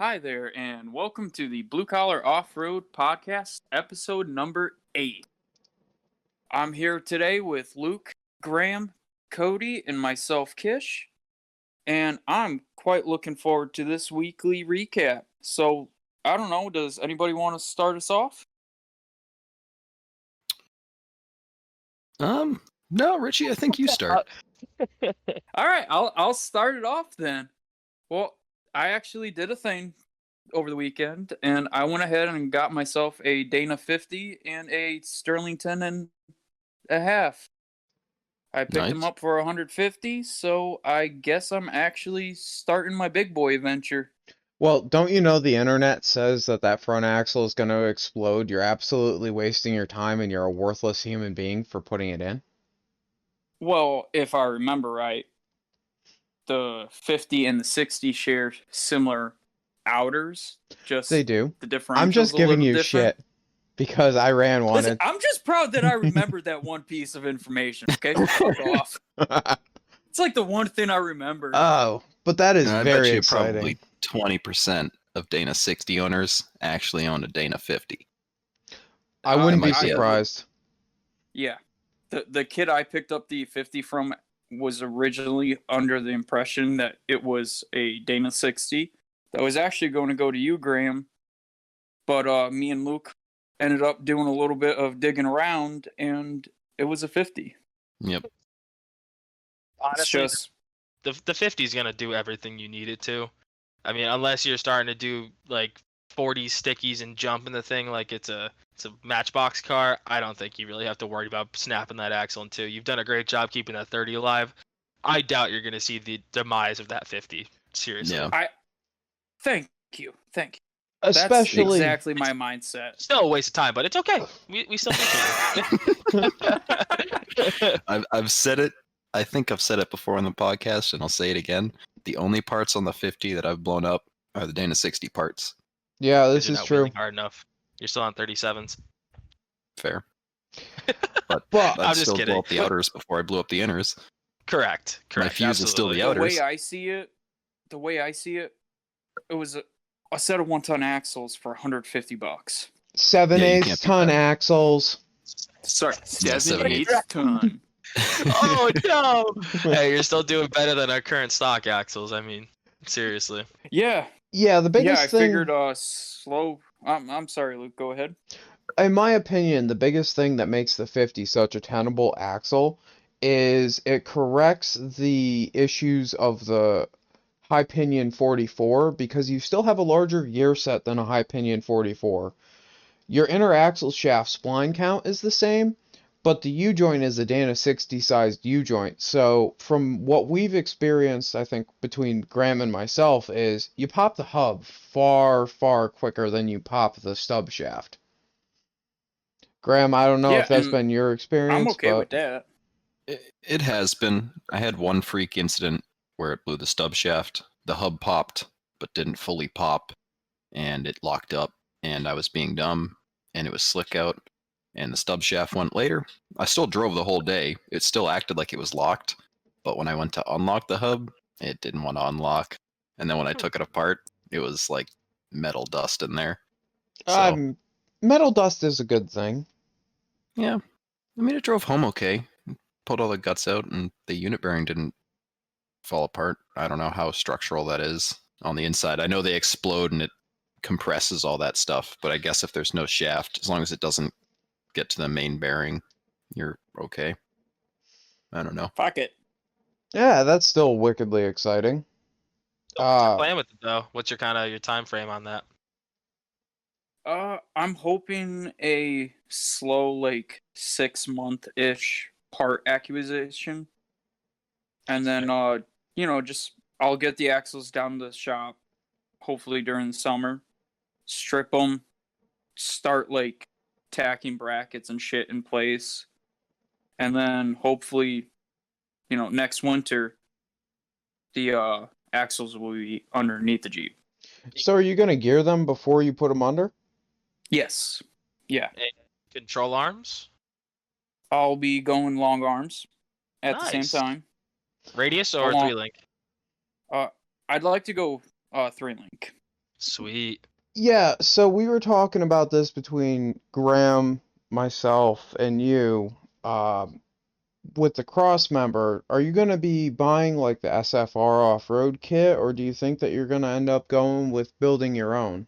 Hi there, and welcome to the Blue Collar Off-Road Podcast, episode number 8. I'm here today with Luke, Graham, Cody, and myself, Kish, and I'm quite looking forward to this weekly recap. So, I don't know, does anybody want to start us off? No, Richie, I think you start. All right, I'll start it off then. Well, I actually did a thing over the weekend, and I went ahead and got myself a Dana 50 and a Sterling 10 and a half. I picked them Nice. up for 150, so I guess I'm actually starting my big boy adventure. Well, don't you know the internet says that front axle is going to explode? You're absolutely wasting your time and you're a worthless human being for putting it in. Well, if I remember right, the 50 and the 60 share similar outers. Just They do. the differentials I'm just a giving little you different. shit because I ran one. Listen, I'm just proud that I remembered that one piece of information. Okay, fuck off. It's like the one thing I remember. Oh, but that is I very bet you exciting. probably 20% of Dana 60 owners actually own a Dana 50. I wouldn't be might be a- surprised. Yeah. The kid I picked up the 50 from was originally under the impression that it was a Dana 60. That was actually going to go to you, Graham. But me and Luke ended up doing a little bit of digging around, and it was a 50. Yep. Honestly, It's just the 50 is gonna do everything you need it to. I mean, unless you're starting to do like 40 stickies and jump in the thing like it's a Matchbox car, I don't think you really have to worry about snapping that axle in two. You've done a great job keeping that 30 alive. I doubt you're gonna see the demise of that 50. Seriously. Yeah. thank you. Especially, That's exactly my mindset. Still a waste of time, but it's okay. We still think I've said it. I think I've said it before on the podcast, and I'll say it again. The only parts on the 50 that I've blown up are the Dana 60 parts. yeah, this you're is not true. wheeling hard enough. You're still on 37s. Fair. But Well, I'd I'm just still kidding. blow up the outers before I blew up the inners. Correct. My fuse is still absolutely. the outers. The way I see it, it was a set of 1-ton axles for $150. 7/8 can't beat ton that. axles. Sorry, Yeah, 7/8 7/8. ton. Oh no! Hey, you're still doing better than our current stock axles. I mean, seriously. Yeah, Yeah, the biggest I thing, figured slow. I'm sorry, Luke. Go ahead. in my opinion, the biggest thing that makes the 50 such a tenable axle is it corrects the issues of the high pinion 44 because you still have a larger gear set than a high pinion 44. Your inner axle shaft spline count is the same, but the U-joint is a Dana 60 sized U-joint. So from what we've experienced, I think between Graham and myself, is you pop the hub far, far quicker than you pop the stub shaft. Graham, I don't know Yeah, if that's and been your experience, I'm okay but with that. It has been. I had one freak incident where it blew the stub shaft. The hub popped, but didn't fully pop, and it locked up, and I was being dumb, and it was slick out, and the stub shaft went later. I still drove the whole day. It still acted like it was locked, but when I went to unlock the hub, it didn't want to unlock. And then when I took it apart, it was like metal dust in there. So, metal dust is a good thing. yeah. I mean, it drove home okay. Pulled all the guts out, and the unit bearing didn't fall apart. I don't know how structural that is on the inside. I know they explode and it compresses all that stuff, but I guess if there's no shaft, as long as it doesn't get to the main bearing, you're okay. I don't know. Fuck it. Yeah, that's still wickedly exciting. What's your plan with it though? What's your your time frame on that? I'm hoping a slow, like 6-month-ish part acquisition, and then just I'll get the axles down to the shop, hopefully during the summer, strip them, start like tacking brackets and shit in place, and then hopefully, next winter, the axles will be underneath the Jeep. So are you going to gear them before you put them under? Yes. Yeah. And control arms? I'll be going long arms at the Nice. same time. Radius or Long- 3-link? I'd like to go 3-link. Sweet. Yeah, so we were talking about this between Graham, myself, and you. With the cross member, are you going to be buying like the SFR off-road kit, or do you think that you're going to end up going with building your own?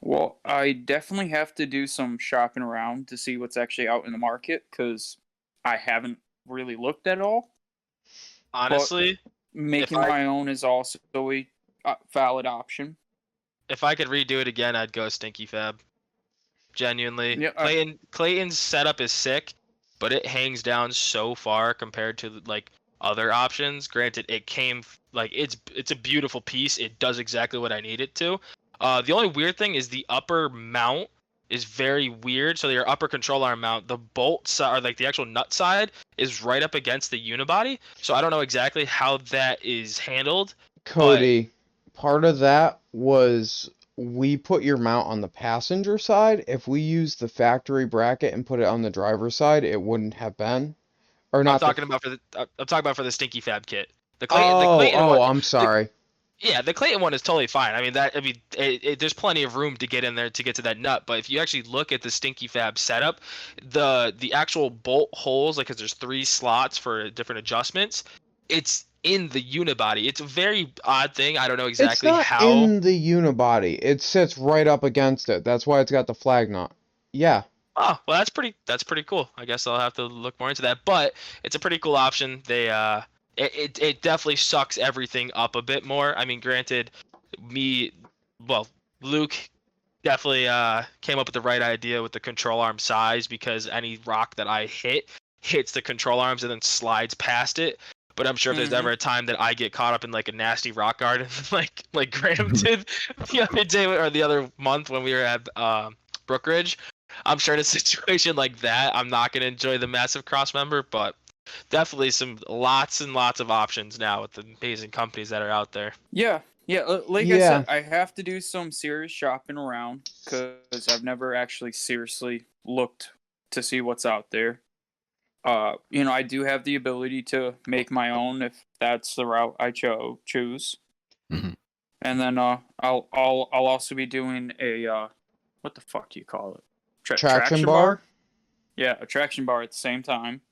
Well, I definitely have to do some shopping around to see what's actually out in the market because I haven't really looked at all. But Honestly, if making I my own is also a valid option. if I could redo it again, I'd go Stinky Fab. Genuinely, Yeah, Clayton's setup is sick, but it hangs down so far compared to like other options. Granted, it came like it's a beautiful piece. It does exactly what I need it to. The only weird thing is the upper mount is very weird. So your upper control arm mount, the bolt side or like the actual nut side is right up against the unibody. So I don't know exactly how that is handled, but Cody, part of that was we put your mount on the passenger side. If we used the factory bracket and put it on the driver's side, it wouldn't have been. Or I'm not the. talking about for the I'm talking about for the Stinky Fab kit. The Oh, Clayton oh, one, I'm the, sorry. yeah, the Clayton one is totally fine. There's plenty of room to get in there to get to that nut. But if you actually look at the Stinky Fab setup, the actual bolt holes, like, 'cause there's 3 slots for different adjustments, it's in the unibody. It's a very odd thing. I don't know It's exactly not how. in the unibody. It sits right up against it. That's why it's got the flag knot. Yeah. Oh, well, that's pretty cool. I guess I'll have to look more into that. But it's a pretty cool option. It definitely sucks everything up a bit more. I mean, granted, me, well, Luke definitely came up with the right idea with the control arm size because any rock that I hits the control arms and then slides past it. But I'm sure if there's ever a time that I get caught up in like a nasty rock garden like Graham did the other day or the other month when we were at Brookridge, I'm sure in a situation like that, I'm not going to enjoy the massive cross member, but definitely some lots and lots of options now with the amazing companies that are out there. yeah. Like I Yeah. said, I have to do some serious shopping around because I've never actually seriously looked to see what's out there. I do have the ability to make my own if that's the route I choose. Mhm. And then I'll also be doing a what the fuck do you call it? Traction Traction bar? bar? Yeah, a traction bar at the same time.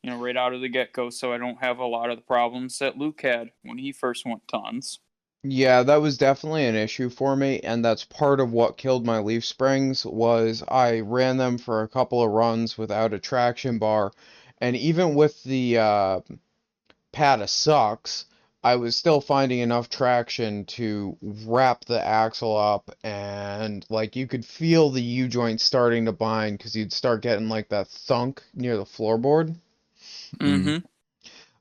Right out of the get go, so I don't have a lot of the problems that Luke had when he first went tons. Yeah, that was definitely an issue for me, and that's part of what killed my leaf springs was I ran them for a couple of runs without a traction bar, and even with the pad of sucks, I was still finding enough traction to wrap the axle up, and like you could feel the U-joint starting to bind because you'd start getting like that thunk near the floorboard. Mm.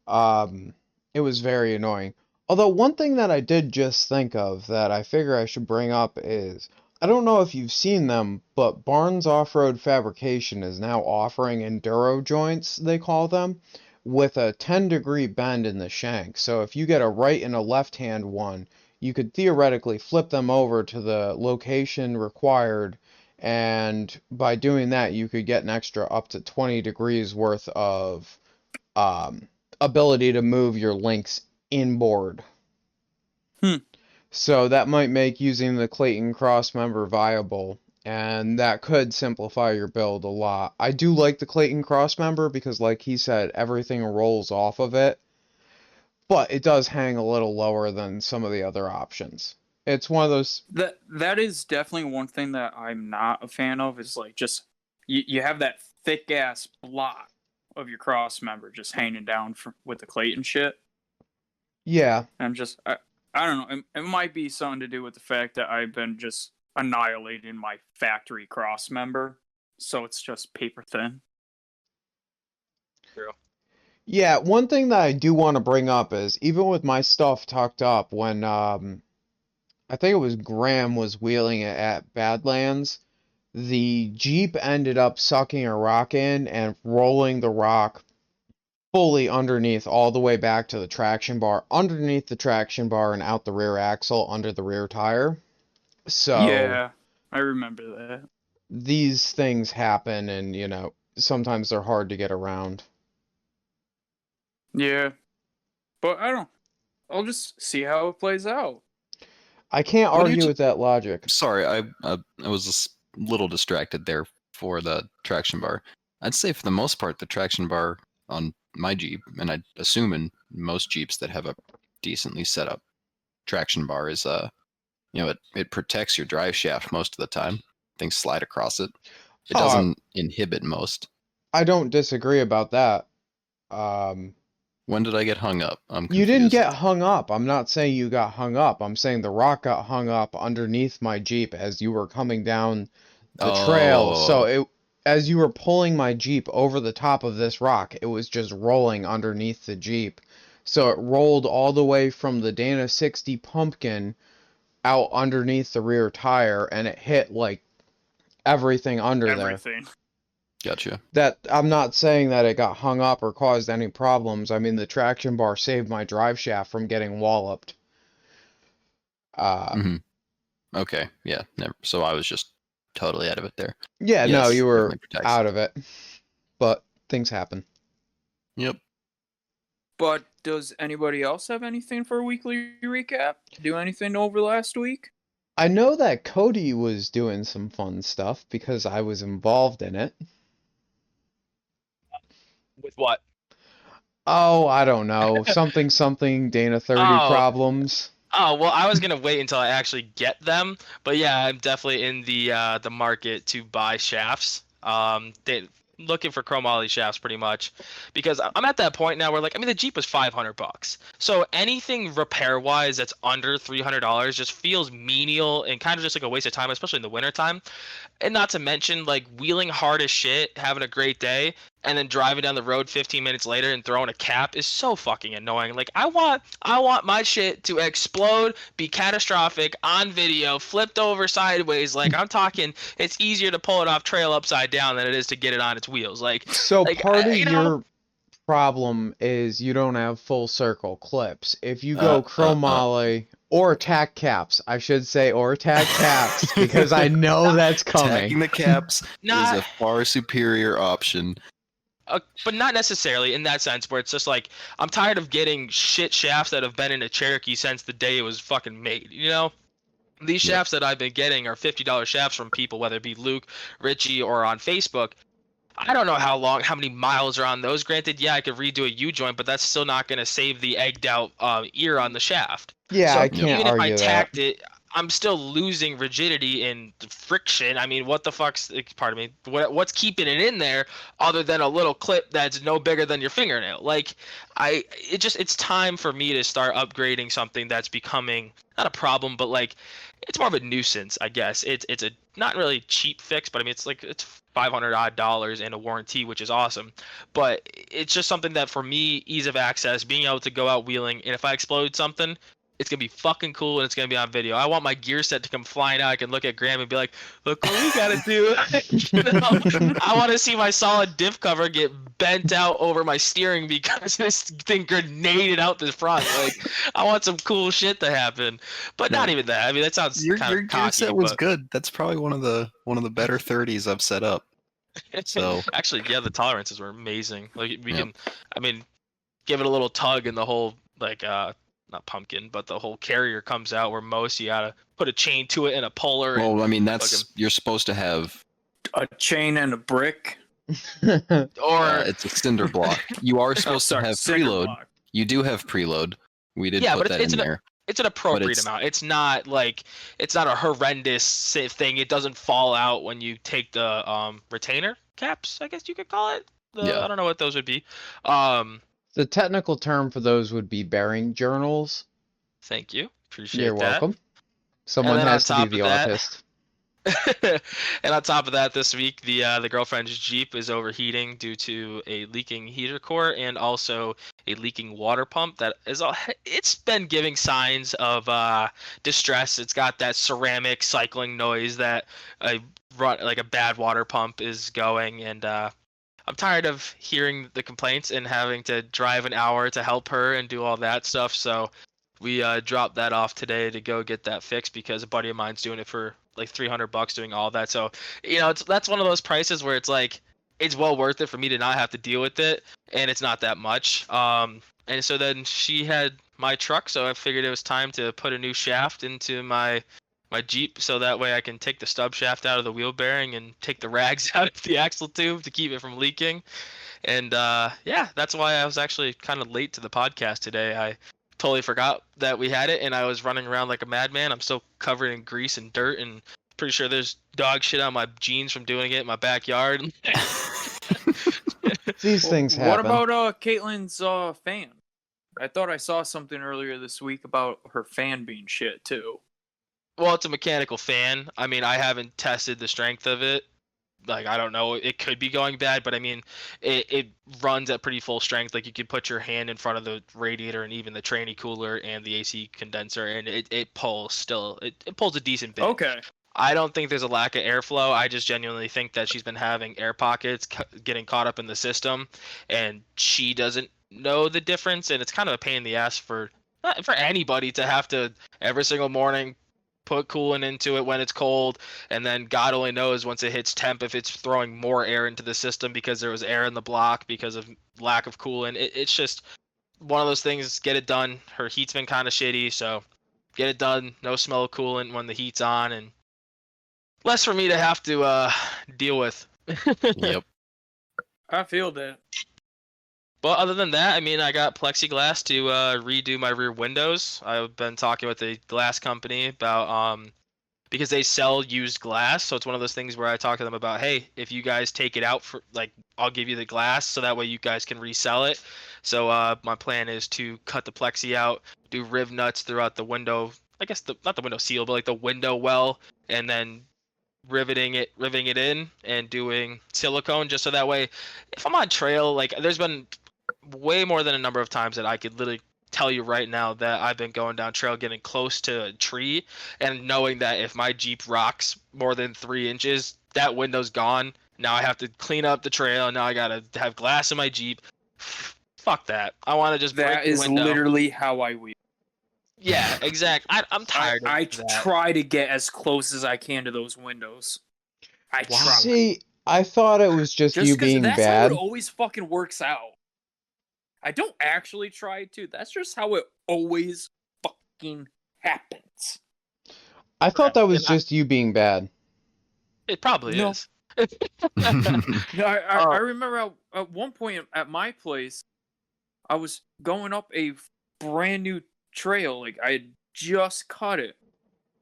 Mm-hmm. It was very annoying. Although one thing that I did just think of that I figure I should bring up is I don't know if you've seen them, but Barnes Off-Road Fabrication is now offering enduro joints, they call them, with a 10-degree bend in the shank. So if you get a right and a left-hand one, you could theoretically flip them over to the location required, and by doing that, you could get an extra up to 20 degrees worth of um, ability to move your links inboard. Hmm. So that might make using the Clayton cross member viable, and that could simplify your build a lot. I do like the Clayton cross member because, like he said, everything rolls off of it, but it does hang a little lower than some of the other options. It's one of those. That is definitely one thing that I'm not a fan of. Is like just you have that thick ass block of your cross member just hanging down with the Clayton shit. Yeah, I'm just I don't know. It might be something to do with the fact that I've been just annihilating my factory cross member, so it's just paper thin. True. yeah. One thing that I do want to bring up is even with my stuff tucked up, when I think it was Graham was wheeling it at Badlands, the Jeep ended up sucking a rock in and rolling the rock fully underneath all the way back to the traction bar, underneath the traction bar and out the rear axle under the rear tire. So Yeah, I remember that. these things happen and, sometimes they're hard to get around. Yeah, but I don't. I'll just see how it plays out. I can't What do you argue ju- with that logic. Sorry, I was just a little distracted there for the traction bar. I'd say for the most part, the traction bar on my Jeep, and I assume in most Jeeps that have a decently set up traction bar, is it protects your drive shaft most of the time. Things slide across it. It Oh, doesn't inhibit most. I don't disagree about that. Um, When did I get hung up? I'm you didn't confused. get hung up. I'm not saying you got hung up. I'm saying the rock got hung up underneath my Jeep as you were coming down the trail. So as you were pulling my Jeep over the top of this rock, it was just rolling underneath the Jeep. So it rolled all the way from the Dana 60 pumpkin out underneath the rear tire, and it hit like everything under there. Everything. Gotcha. That I'm not saying that it got hung up or caused any problems. I mean, the traction bar saved my drive shaft from getting walloped. hmm Okay, yeah, never. So I was just totally out of it there. Yeah, no, Yes, you were definitely protects. out of it. But things happen. Yep. But does anybody else have anything for a weekly recap? Do anything over last week? I know that Cody was doing some fun stuff because I was involved in it. With what? Oh, I don't know. Something Dana 30 Oh. problems. Oh well, I was gonna wait until I actually get them, but yeah, I'm definitely in the market to buy shafts. Looking for chromoly shafts pretty much, because I'm at that point now where like I mean the Jeep was $500, so anything repair wise that's under $300 just feels menial and kind of just like a waste of time, especially in the wintertime. And not to mention like wheeling hard as shit, having a great day, and then driving down the road 15 minutes later and throwing a cap is so fucking annoying. Like I want my shit to explode, be catastrophic on video, flipped over sideways. Like I'm talking, it's easier to pull it off trail upside down than it is to get it on its wheels. Like So part of you know, your problem is you don't have full circle clips. If you go Uh, chromoly or tack caps, I should say, or tack caps, because I know that's Tacking coming. the caps is Not- a far superior option. but not necessarily in that sense where it's just like I'm tired of getting shit shafts that have been in a Cherokee since the day it was fucking made. You know, these Yep. shafts that I've been getting are $50 shafts from people, whether it be Luke, Richie, or on Facebook. I don't know how many miles are on those. Granted, yeah, I could redo a U-joint, but that's still not going to save the egged out ear on the shaft. Yeah, So I can't even if I argue that. tacked it, I'm still losing rigidity and friction. I mean, what the fuck's, pardon me, what's keeping it in there other than a little clip that's no bigger than your fingernail? Like, it's time for me to start upgrading something that's becoming not a problem, but like, it's more of a nuisance, I guess. It's a not really cheap fix, but I mean, it's $500 odd and a warranty, which is awesome. But it's just something that for me, ease of access, being able to go out wheeling, and if I explode something, it's gonna be fucking cool and it's gonna be on video. I want my gear set to come flying out. I can look at Graham and be like, "Look what we gotta do." You know? I want to see my solid diff cover get bent out over my steering because this thing grenaded out the front. Like, I want some cool shit to happen, but not even that. I mean, that sounds Your kind gear of cocky. set was but... good. That's probably one of the better 30s I've set up. So Actually, yeah, the tolerances were amazing. Like we Yep. can, I mean, give it a little tug and the whole like not pumpkin, but the whole carrier comes out where most you gotta put a chain to it and a puller. well, I mean that's fucking- you're supposed to have. A chain and a brick. or It's a cinder block. You are Oh, supposed sorry, to have cinder preload. block. You do have preload. We did Yeah, put but that it's in an- there. it's an appropriate it's- amount. It's not like it's not a horrendous thing. It doesn't fall out when you take the retainer caps, I guess you could call it. Yeah. I don't know what those would be. The technical term for those would be bearing journals. Thank you. Appreciate You're that. welcome. Someone then on has to top be the of that- autist. And on top of that, this week the girlfriend's Jeep is overheating due to a leaking heater core and also a leaking water pump that is it's been giving signs of distress. It's got that ceramic cycling noise that a bad water pump is going, and I'm tired of hearing the complaints and having to drive an hour to help her and do all that stuff. So we dropped that off today to go get that fixed because a buddy of mine's doing it for like $300 doing all that. So, you know, that's one of those prices where it's like, it's well worth it for me to not have to deal with it. And it's not that much. And so then she had my truck, so I figured it was time to put a new shaft into my Jeep, so that way I can take the stub shaft out of the wheel bearing and take the rags out of the axle tube to keep it from leaking. And yeah, that's why I was actually kind of late to the podcast today. I totally forgot that we had it, and I was running around like a madman. I'm still covered in grease and dirt, and pretty sure there's dog shit on my jeans from doing it in my backyard. These things What happen. about Caitlin's fan? I thought I saw something earlier this week about her fan being shit too. Well, it's a mechanical fan. I mean, I haven't tested the strength of it. Like, I don't know. It could be going bad, but I mean, it runs at pretty full strength. Like, you could put your hand in front of the radiator and even the tranny cooler and the AC condenser, and it pulls still. It pulls a decent bit. Okay. I don't think there's a lack of airflow. I just genuinely think that she's been having air pockets getting caught up in the system, and she doesn't know the difference. And it's kind of a pain in the ass for anybody to have to every single morning put coolant into it when it's cold, and then God only knows once it hits temp if it's throwing more air into the system because there was air in the block because of lack of coolant. It's just one of those things. Get it done. Her heat's been kind of shitty, so get it done. No smell of coolant when the heat's on, and less for me to have to deal with. Yep. I feel that. But other than that, I mean, I got plexiglass to redo my rear windows. I've been talking with the glass company about because they sell used glass, so it's one of those things where I talk to them about, hey, if you guys take it out for like, I'll give you the glass, so that way you guys can resell it. So my plan is to cut the plexi out, do riv nuts throughout the window. I guess not the window seal, but like the window well, and then riveting it in and doing silicone, just so that way if I'm on trail, like there's been way more than a number of times that I could literally tell you right now that I've been going down trail getting close to a tree and knowing that if my Jeep rocks more than 3 inches, that window's gone. Now I have to clean up the trail, and now I gotta have glass in my Jeep. Fuck that. I want to just break That the is window. literally how I wheel. Yeah, exactly. I'm tired I of that. try to get as close as I can to those windows. I Wow. try. See, I thought it was just you 'cause being that's bad. how it always fucking works out. I don't actually try to. That's just how it always fucking happens. I thought that was And I- just you being bad. It probably No. is. No, I Oh. remember at one point at my place, I was going up a brand new trail. Like, I had just cut it.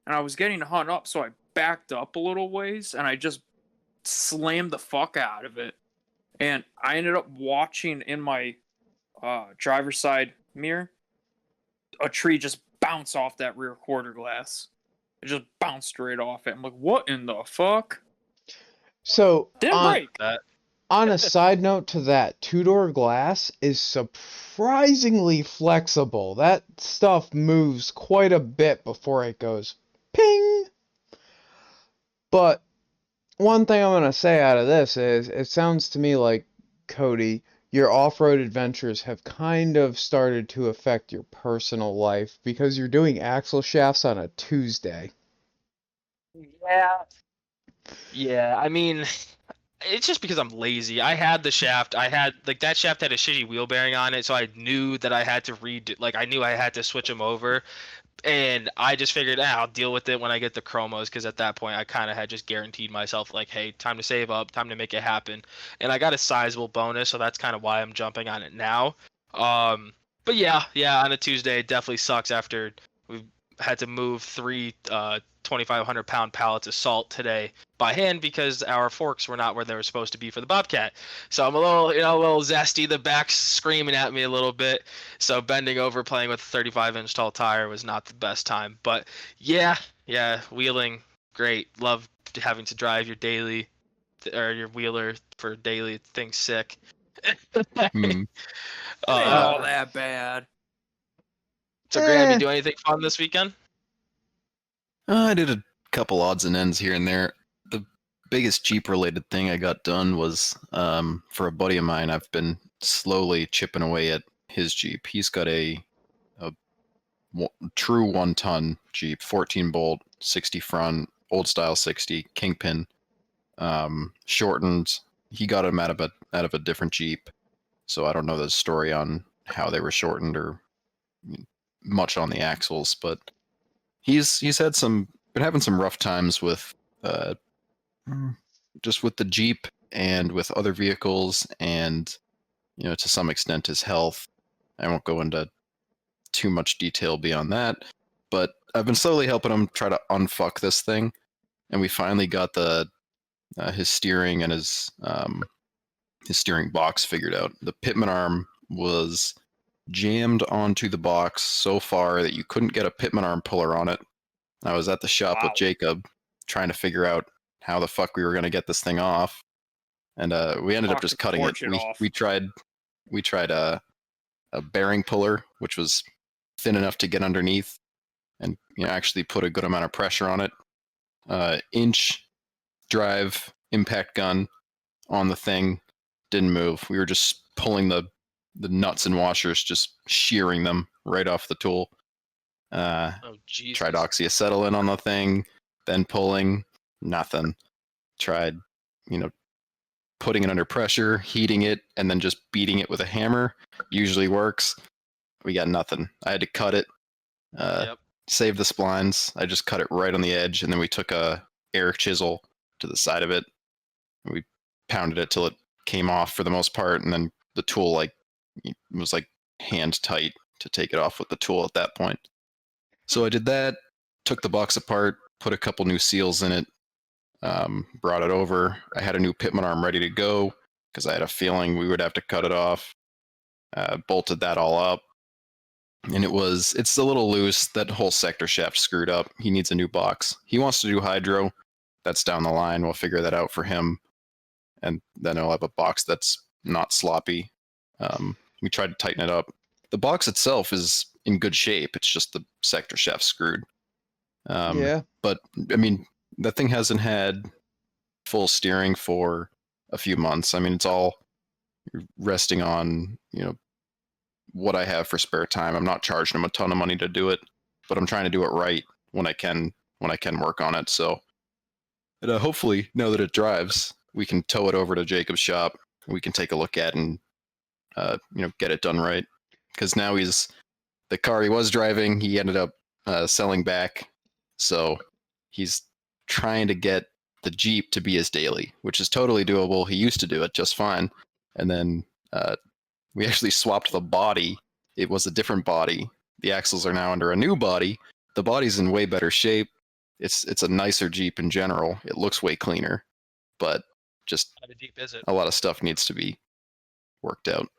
And I was getting hung up, so I backed up a little ways, and I just slammed the fuck out of it. And I ended up watching in my driver's side mirror a tree just bounce off that rear quarter glass. It just bounced right off it. I'm like, what in the fuck? So, Didn't break. on a side note to that, two-door glass is surprisingly flexible. That stuff moves quite a bit before it goes ping. But one thing I'm going to say out of this is, it sounds to me like, Cody, your off-road adventures have kind of started to affect your personal life because you're doing axle shafts on a Tuesday. Yeah, I mean, it's just because I'm lazy. I had the shaft. I had like that shaft had a shitty wheel bearing on it, so I knew that I had to redo. Like I knew I had to switch them over, and I just figured, I'll deal with it when I get the chromos, because at that point I kind of had just guaranteed myself like, hey, time to save up, time to make it happen, and I got a sizable bonus, so that's kind of why I'm jumping on it now. But yeah, on a Tuesday it definitely sucks after we've had to move 3 2,500-pound pallets of salt today by hand because our forks were not where they were supposed to be for the Bobcat. So I'm a little, a little zesty. The back's screaming at me a little bit. So bending over, playing with a 35-inch tall tire was not the best time. But yeah, wheeling, great. Love having to drive your daily or your wheeler for daily things sick. Hmm. It ain't all that bad. So Graham, you do anything fun this weekend? I did a couple odds and ends here and there. The biggest Jeep related thing I got done was for a buddy of mine. I've been slowly chipping away at his Jeep. He's got a true 1-ton Jeep, 14 bolt, 60 front, old style 60 Kingpin, shortened. He got him out of a different Jeep, so I don't know the story on how they were shortened or much on the axles, but he's been having some rough times with just with the Jeep and with other vehicles, and to some extent his health. I won't go into too much detail beyond that, but I've been slowly helping him try to unfuck this thing, and we finally got his steering and his steering box figured out. The pitman arm was jammed onto the box so far that you couldn't get a pitman arm puller on it. I was at the shop with Wow. Jacob trying to figure out how the fuck we were going to get this thing off, and we ended up Talk just to cutting it. torch it off. We tried a bearing puller, which was thin enough to get underneath and actually put a good amount of pressure on it. Inch drive impact gun on the thing, didn't move. We were just pulling the nuts and washers, just shearing them right off the tool. Oh Jesus. Tried oxyacetylene on the thing, then pulling, nothing. Tried, putting it under pressure, heating it, and then just beating it with a hammer. Usually works. We got nothing. I had to cut it. Yep. Save the splines. I just cut it right on the edge, and then we took a air chisel to the side of it. And we pounded it till it came off for the most part, and then the tool was hand tight to take it off with the tool at that point. So I did that, took the box apart, put a couple new seals in it, brought it over. I had a new pitman arm ready to go because I had a feeling we would have to cut it off. Bolted that all up, and it's a little loose. That whole sector shaft screwed up. He needs a new box. He wants to do hydro. That's down the line. We'll figure that out for him, and then I'll have a box that's not sloppy. We tried to tighten it up. The box itself is in good shape. It's just the sector shaft screwed. Yeah. But I mean, that thing hasn't had full steering for a few months. I mean, it's all resting on what I have for spare time. I'm not charging him a ton of money to do it, but I'm trying to do it right when I can work on it. So hopefully, now that it drives, we can tow it over to Jacob's shop. We can take a look at it and get it done right. Because now the car he was driving, he ended up selling back. So he's trying to get the Jeep to be his daily, which is totally doable. He used to do it just fine. And then we actually swapped the body. It was a different body. The axles are now under a new body. The body's in way better shape. It's a nicer Jeep in general. It looks way cleaner, but just How deep is it? a lot of stuff needs to be worked out.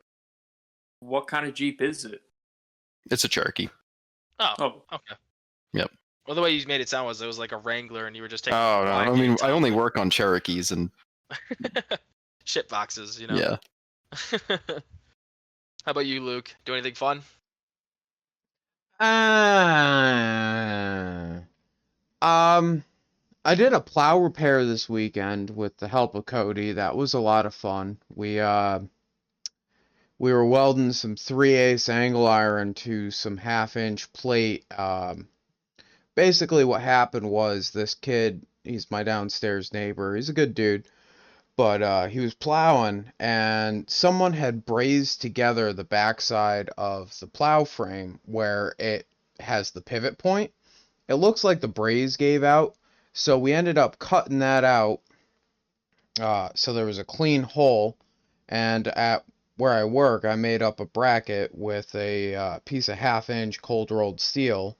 What kind of Jeep is it? It's a Cherokee. Oh, Oh, okay. Yep. Well, the way you made it sound was it was like a Wrangler, and you were just taking. Oh no! I mean, I only work on Cherokees, and shit boxes, yeah. How about you, Luke? Do anything fun? I did a plow repair this weekend with the help of Cody. That was a lot of fun. We were welding some 3/8 angle iron to some 1/2-inch plate. Basically what happened was this kid, he's my downstairs neighbor. He's a good dude. But he was plowing, and someone had brazed together the backside of the plow frame where it has the pivot point. It looks like the braze gave out, so we ended up cutting that out. So there was a clean hole, and at where I work, I made up a bracket with a piece of 1/2-inch cold rolled steel.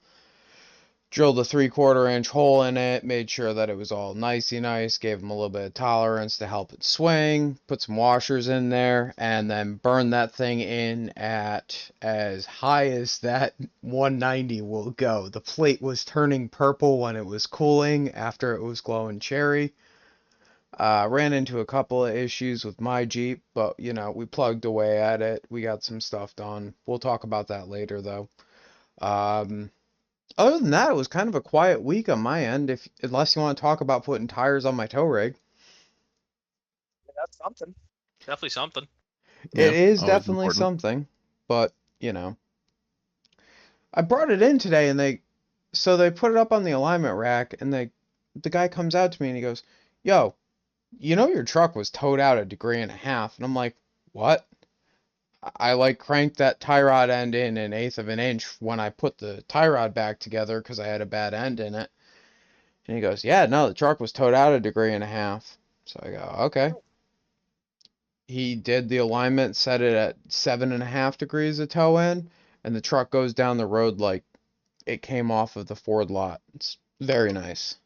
Drilled a 3/4-inch hole in it, made sure that it was all nicey nice, gave them a little bit of tolerance to help it swing, put some washers in there, and then burned that thing in at as high as that 190 will go. The plate was turning purple when it was cooling after it was glowing cherry. Ran into a couple of issues with my Jeep, but we plugged away at it. We got some stuff done. We'll talk about that later though. Other than that, it was kind of a quiet week on my end, unless you want to talk about putting tires on my tow rig. That's something. Definitely something. It is always definitely important. something, but I brought it in today, and they put it up on the alignment rack, and the guy comes out to me and he goes, "Yo, your truck was towed out 1.5 degrees," and I'm like, "What?" I like cranked that tie rod end in an eighth of an inch when I put the tie rod back together because I had a bad end in it. And he goes, yeah, no, the truck was towed out a degree and a half. So I go, okay. He did the alignment, set it at 7.5 degrees of toe in, and the truck goes down the road like it came off of the Ford lot. It's very nice.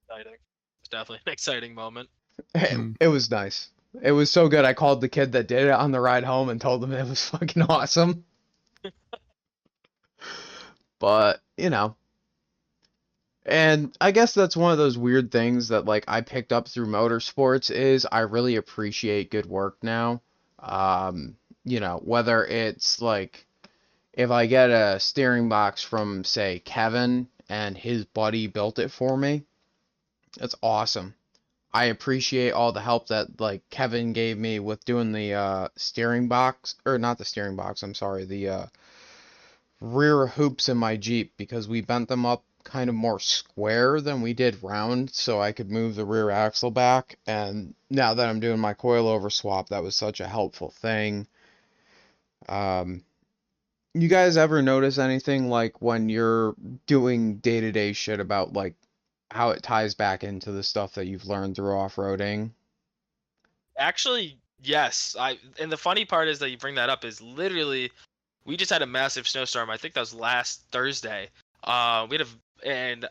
Exciting. It's definitely an exciting moment. It was nice. It was so good. I called the kid that did it on the ride home and told him it was fucking awesome. But, and I guess that's one of those weird things that like I picked up through motorsports is I really appreciate good work now. Whether it's like if I get a steering box from say Kevin and his buddy built it for me, it's awesome. I appreciate all the help that like Kevin gave me with doing the steering box or not the steering box, I'm sorry, the rear hoops in my Jeep because we bent them up kind of more square than we did round so I could move the rear axle back, and now that I'm doing my coilover swap, that was such a helpful thing. You guys ever notice anything like when you're doing day-to-day shit about like how it ties back into the stuff that you've learned through off-roading? Actually, yes. And the funny part is that you bring that up is literally we just had a massive snowstorm. I think that was last Thursday. And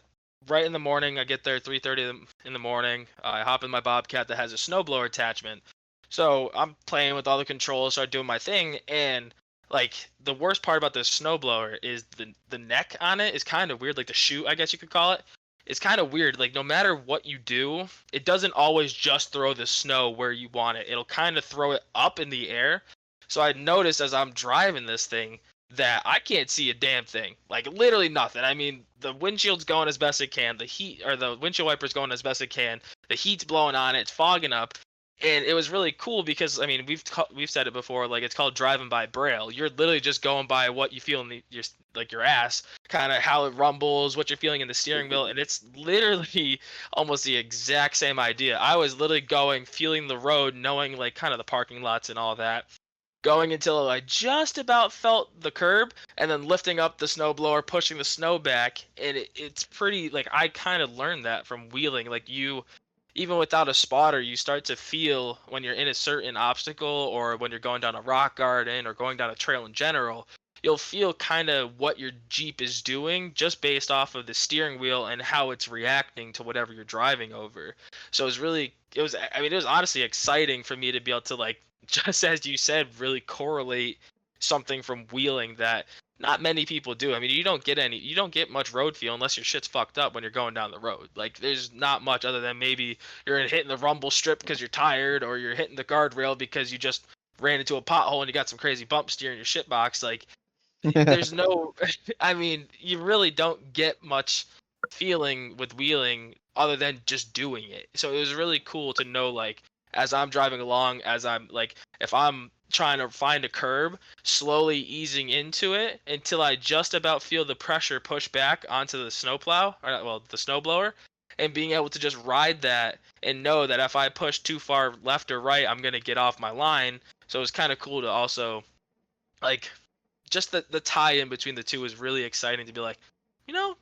right in the morning, I get there 3:30 in the morning. I hop in my Bobcat that has a snowblower attachment. So I'm playing with all the controls, start doing my thing, and like the worst part about this snowblower is the neck on it is kind of weird, like the chute, I guess you could call it. It's kind of weird. Like no matter what you do, it doesn't always just throw the snow where you want it. It'll kind of throw it up in the air. So I noticed as I'm driving this thing that I can't see a damn thing. Like literally nothing. I mean, the windshield's going as best it can. The heat or the windshield wiper's going as best it can. The heat's blowing on it. It's fogging up. And it was really cool because I mean we've said it before, like it's called driving by braille. You're literally just going by what you feel in your ass, kind of how it rumbles, what you're feeling in the steering wheel, and it's literally almost the exact same idea. I was literally going, feeling the road, knowing like kind of the parking lots and all that, going until I just about felt the curb, and then lifting up the snowblower, pushing the snow back, and it's pretty like I kind of learned that from wheeling. Like you even without a spotter, you start to feel when you're in a certain obstacle or when you're going down a rock garden or going down a trail in general, you'll feel kind of what your Jeep is doing just based off of the steering wheel and how it's reacting to whatever you're driving over. So it was honestly exciting for me to be able to like, just as you said, really correlate something from wheeling that not many people do. I mean, you don't get much road feel unless your shit's fucked up when you're going down the road. Like, there's not much other than maybe you're hitting the rumble strip because you're tired, or you're hitting the guardrail because you just ran into a pothole and you got some crazy bump steer in your shit box. Like, there's no, I mean, you really don't get much feeling with wheeling other than just doing it. So it was really cool to know, like, as I'm driving along, as I'm like, if I'm trying to find a curb, slowly easing into it until I just about feel the pressure push back onto the snowplow, or well, the snowblower, and being able to just ride that and know that if I push too far left or right, I'm gonna get off my line. So it was kind of cool to also, like, just the tie in between the two was really exciting to be like,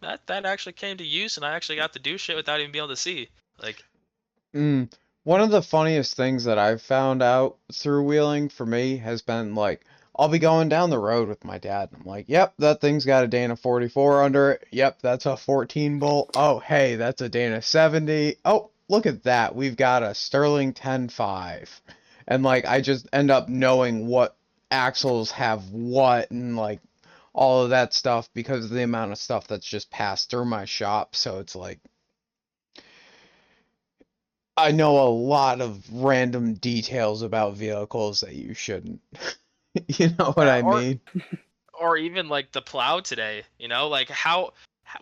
that actually came to use, and I actually got to do shit without even being able to see. Like, One of the funniest things that I've found out through wheeling for me has been like, I'll be going down the road with my dad, and I'm like, yep, that thing's got a Dana 44 under it. Yep, that's a 14 bolt. Oh, hey, that's a Dana 70. Oh, look at that. We've got a Sterling 10.5. And like, I just end up knowing what axles have what and like all of that stuff because of the amount of stuff that's just passed through my shop. So it's like, I know a lot of random details about vehicles that you shouldn't. You know what I or mean? or even like the plow today, like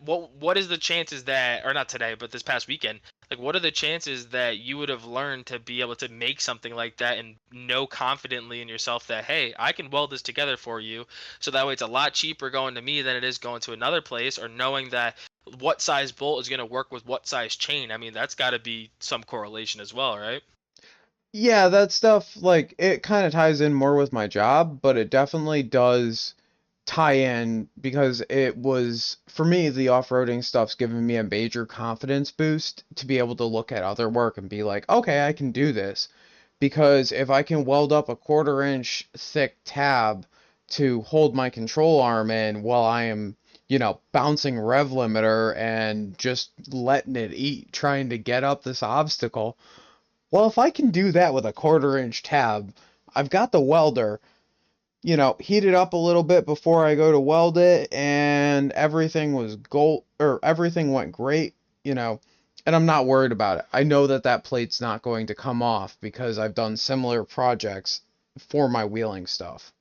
what is the chances that, or not today, but this past weekend, like what are the chances that you would have learned to be able to make something like that and know confidently in yourself that, hey, I can weld this together for you, so that way it's a lot cheaper going to me than it is going to another place, or knowing that what size bolt is going to work with what size chain. I mean, that's got to be some correlation as well, right? Yeah, that stuff, like, it kind of ties in more with my job, but it definitely does tie in because it was, for me, the off-roading stuff's given me a major confidence boost to be able to look at other work and be like, okay, I can do this. Because if I can weld up a 1/4 inch thick tab to hold my control arm in while I am, bouncing rev limiter and just letting it eat, trying to get up this obstacle. Well, if I can do that with a 1/4 inch tab, I've got the welder, heat it up a little bit before I go to weld it, and everything was gold, or everything went great, and I'm not worried about it. I know that that plate's not going to come off because I've done similar projects for my wheeling stuff,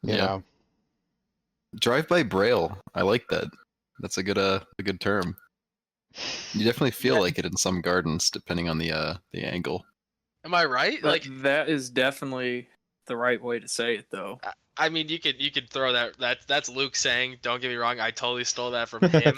you Yeah. know. Drive by braille. I like that. That's a good term. You definitely feel Yeah. like it in some gardens, depending on the angle. Am I right? Like, That is definitely the right way to say it, though. I mean, you could throw that's Luke saying. Don't get me wrong, I totally stole that from him.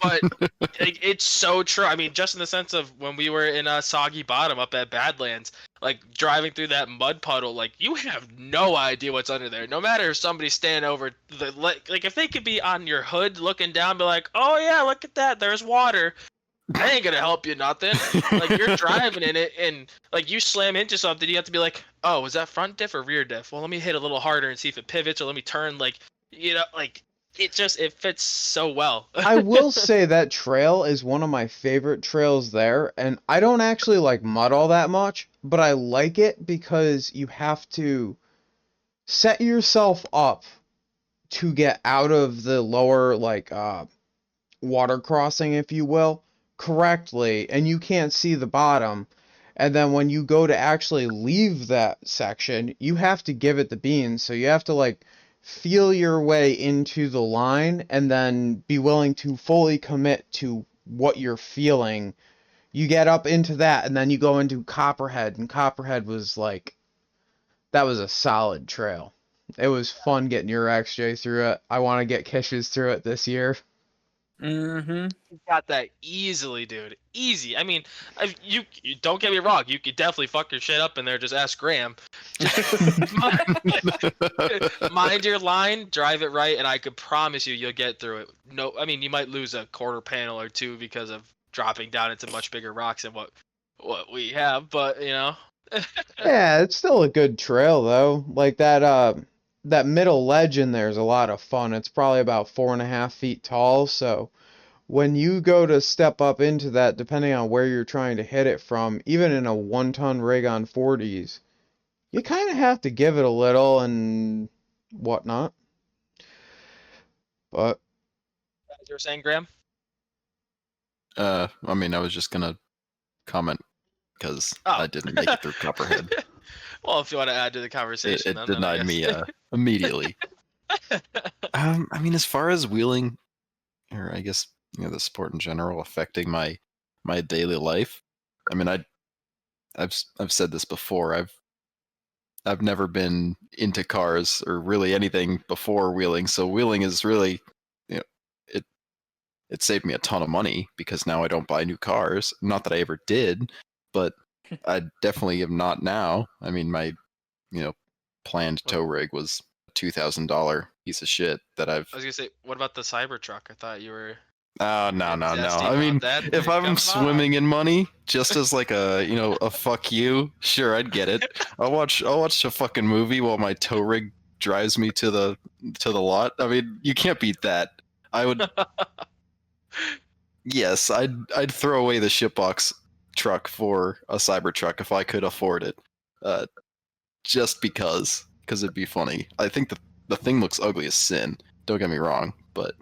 But like, it's so true. I mean, just in the sense of when we were in Soggy Bottom up at Badlands, like driving through that mud puddle, like you have no idea what's under there. No matter if somebody's standing over the like if they could be on your hood looking down, be like, oh yeah, look at that, there's water. I ain't gonna help you nothing. Like you're driving in it, and like you slam into something, you have to be like, oh, was that front diff or rear diff? Well, let me hit a little harder and see if it pivots, or let me turn. Like, like it fits so well. I will say that trail is one of my favorite trails there, and I don't actually like mud all that much, but I like it because you have to set yourself up to get out of the lower, like, water crossing, if you will, correctly, and you can't see the bottom. And then when you go to actually leave that section, you have to give it the beans. So you have to, like, feel your way into the line and then be willing to fully commit to what you're feeling. You get up into that, and then you go into Copperhead, and Copperhead was like, that was a solid trail. It was fun getting your XJ through it. I want to get Kishes through it this year. Mm-hmm. Got that easily, dude. Easy. I mean, you don't get me wrong. You could definitely fuck your shit up in there. Just ask Graham. Mind your line, drive it right, and I could promise you'll get through it. No, I mean you might lose a quarter panel or two because of dropping down into much bigger rocks than what we have, but Yeah, it's still a good trail though. Like that middle ledge in there is a lot of fun. It's probably about 4.5 feet tall, so when you go to step up into that, depending on where you're trying to hit it from, even in a 1-ton rig on 40s, you kind of have to give it a little and whatnot. But as you were saying, Graham. I mean, I was just gonna comment because Oh. I didn't make it through Copperhead. Well, if you want to add to the It, conversation, it then I denied guess. me immediately. I mean, as far as wheeling, or I guess the sport in general affecting my daily life. I mean, I've said this before. I've never been into cars or really anything before wheeling, so wheeling is really, it it saved me a ton of money because now I don't buy new cars. Not that I ever did, but I definitely am not now. I mean, my planned tow rig was a $2,000 piece of shit that I've. I was gonna say, what about the Cybertruck? I thought you were. Oh, no. Zesty I about mean, that if thing, I'm come on. swimming in money, just as like a fuck you, sure, I'd get it. I'll watch a fucking movie while my tow rig drives me to the lot. I mean, you can't beat that. I would. Yes, I'd throw away the shitbox truck for a Cybertruck if I could afford it. Uh, just because it'd be funny. I think the thing looks ugly as sin. Don't get me wrong, but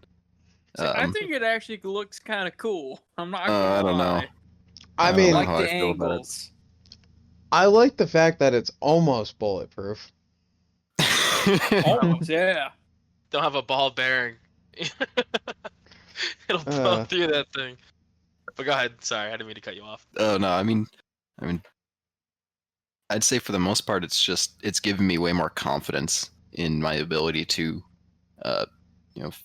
See, I think it actually looks kind of cool. I'm not I gonna don't know. lie. I I don't mean, know I like how the I feel about it. angles. I like the fact that it's almost bulletproof. Almost, yeah. Don't have a ball bearing. It'll blow through that thing. But go ahead. Sorry, I didn't mean to cut you off. Oh no, I mean, I'd say for the most part, it's given me way more confidence in my ability to,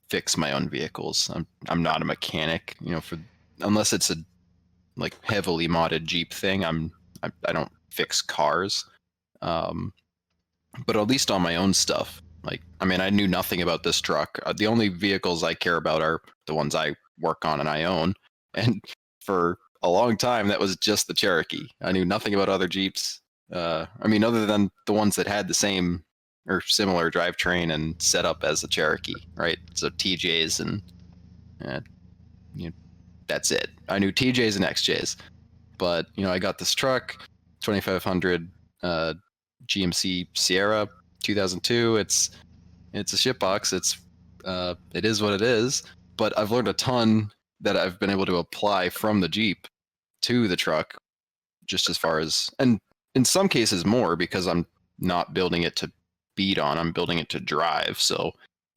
fix my own vehicles. I'm not a mechanic, unless it's a like heavily modded Jeep thing. I don't fix cars, but at least on my own stuff. Like, I mean, I knew nothing about this truck. The only vehicles I care about are the ones I work on and I own. And for a long time, that was just the Cherokee. I knew nothing about other Jeeps. I mean, other than the ones that had the same or similar drivetrain and setup as the Cherokee, right? So TJs and that's it. I knew TJs and XJs, but I got this truck, 2500 GMC Sierra 2002. It's a shitbox. It is what it is. But I've learned a ton that I've been able to apply from the Jeep to the truck, just as far as, and in some cases more, because I'm not building it to beat on. I'm building it to drive. So,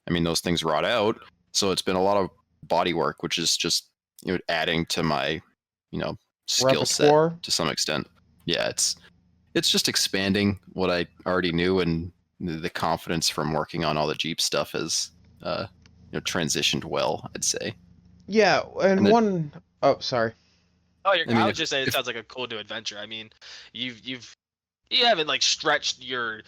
I mean, those things rot out. So it's been a lot of body work, which is just adding to my skill set Repertoire. to some extent. Yeah, it's just expanding what I already knew, and the confidence from working on all the Jeep stuff has transitioned well, I'd say. Yeah, and it- one oh sorry. Oh, I mean, I was if- just saying it if- sounds like a cool new adventure. I mean, you haven't like stretched your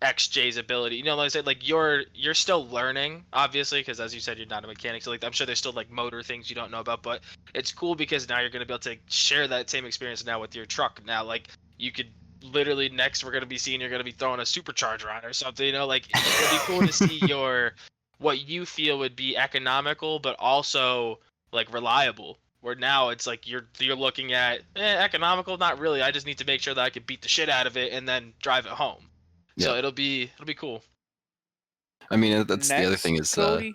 XJ's ability. Like I said, like you're still learning, obviously, because as you said, you're not a mechanic. So like I'm sure there's still like motor things you don't know about, but it's cool because now you're gonna be able to share that same experience now with your truck. Now, like you could literally next we're gonna be seeing you're gonna be throwing a supercharger on or something. Like it'd be cool to see what you feel would be economical, but also like reliable. Where now it's like you're looking at economical, not really. I just need to make sure that I can beat the shit out of it and then drive it home. So Yeah. it'll be cool. I mean, that's the other Next, thing is Cody?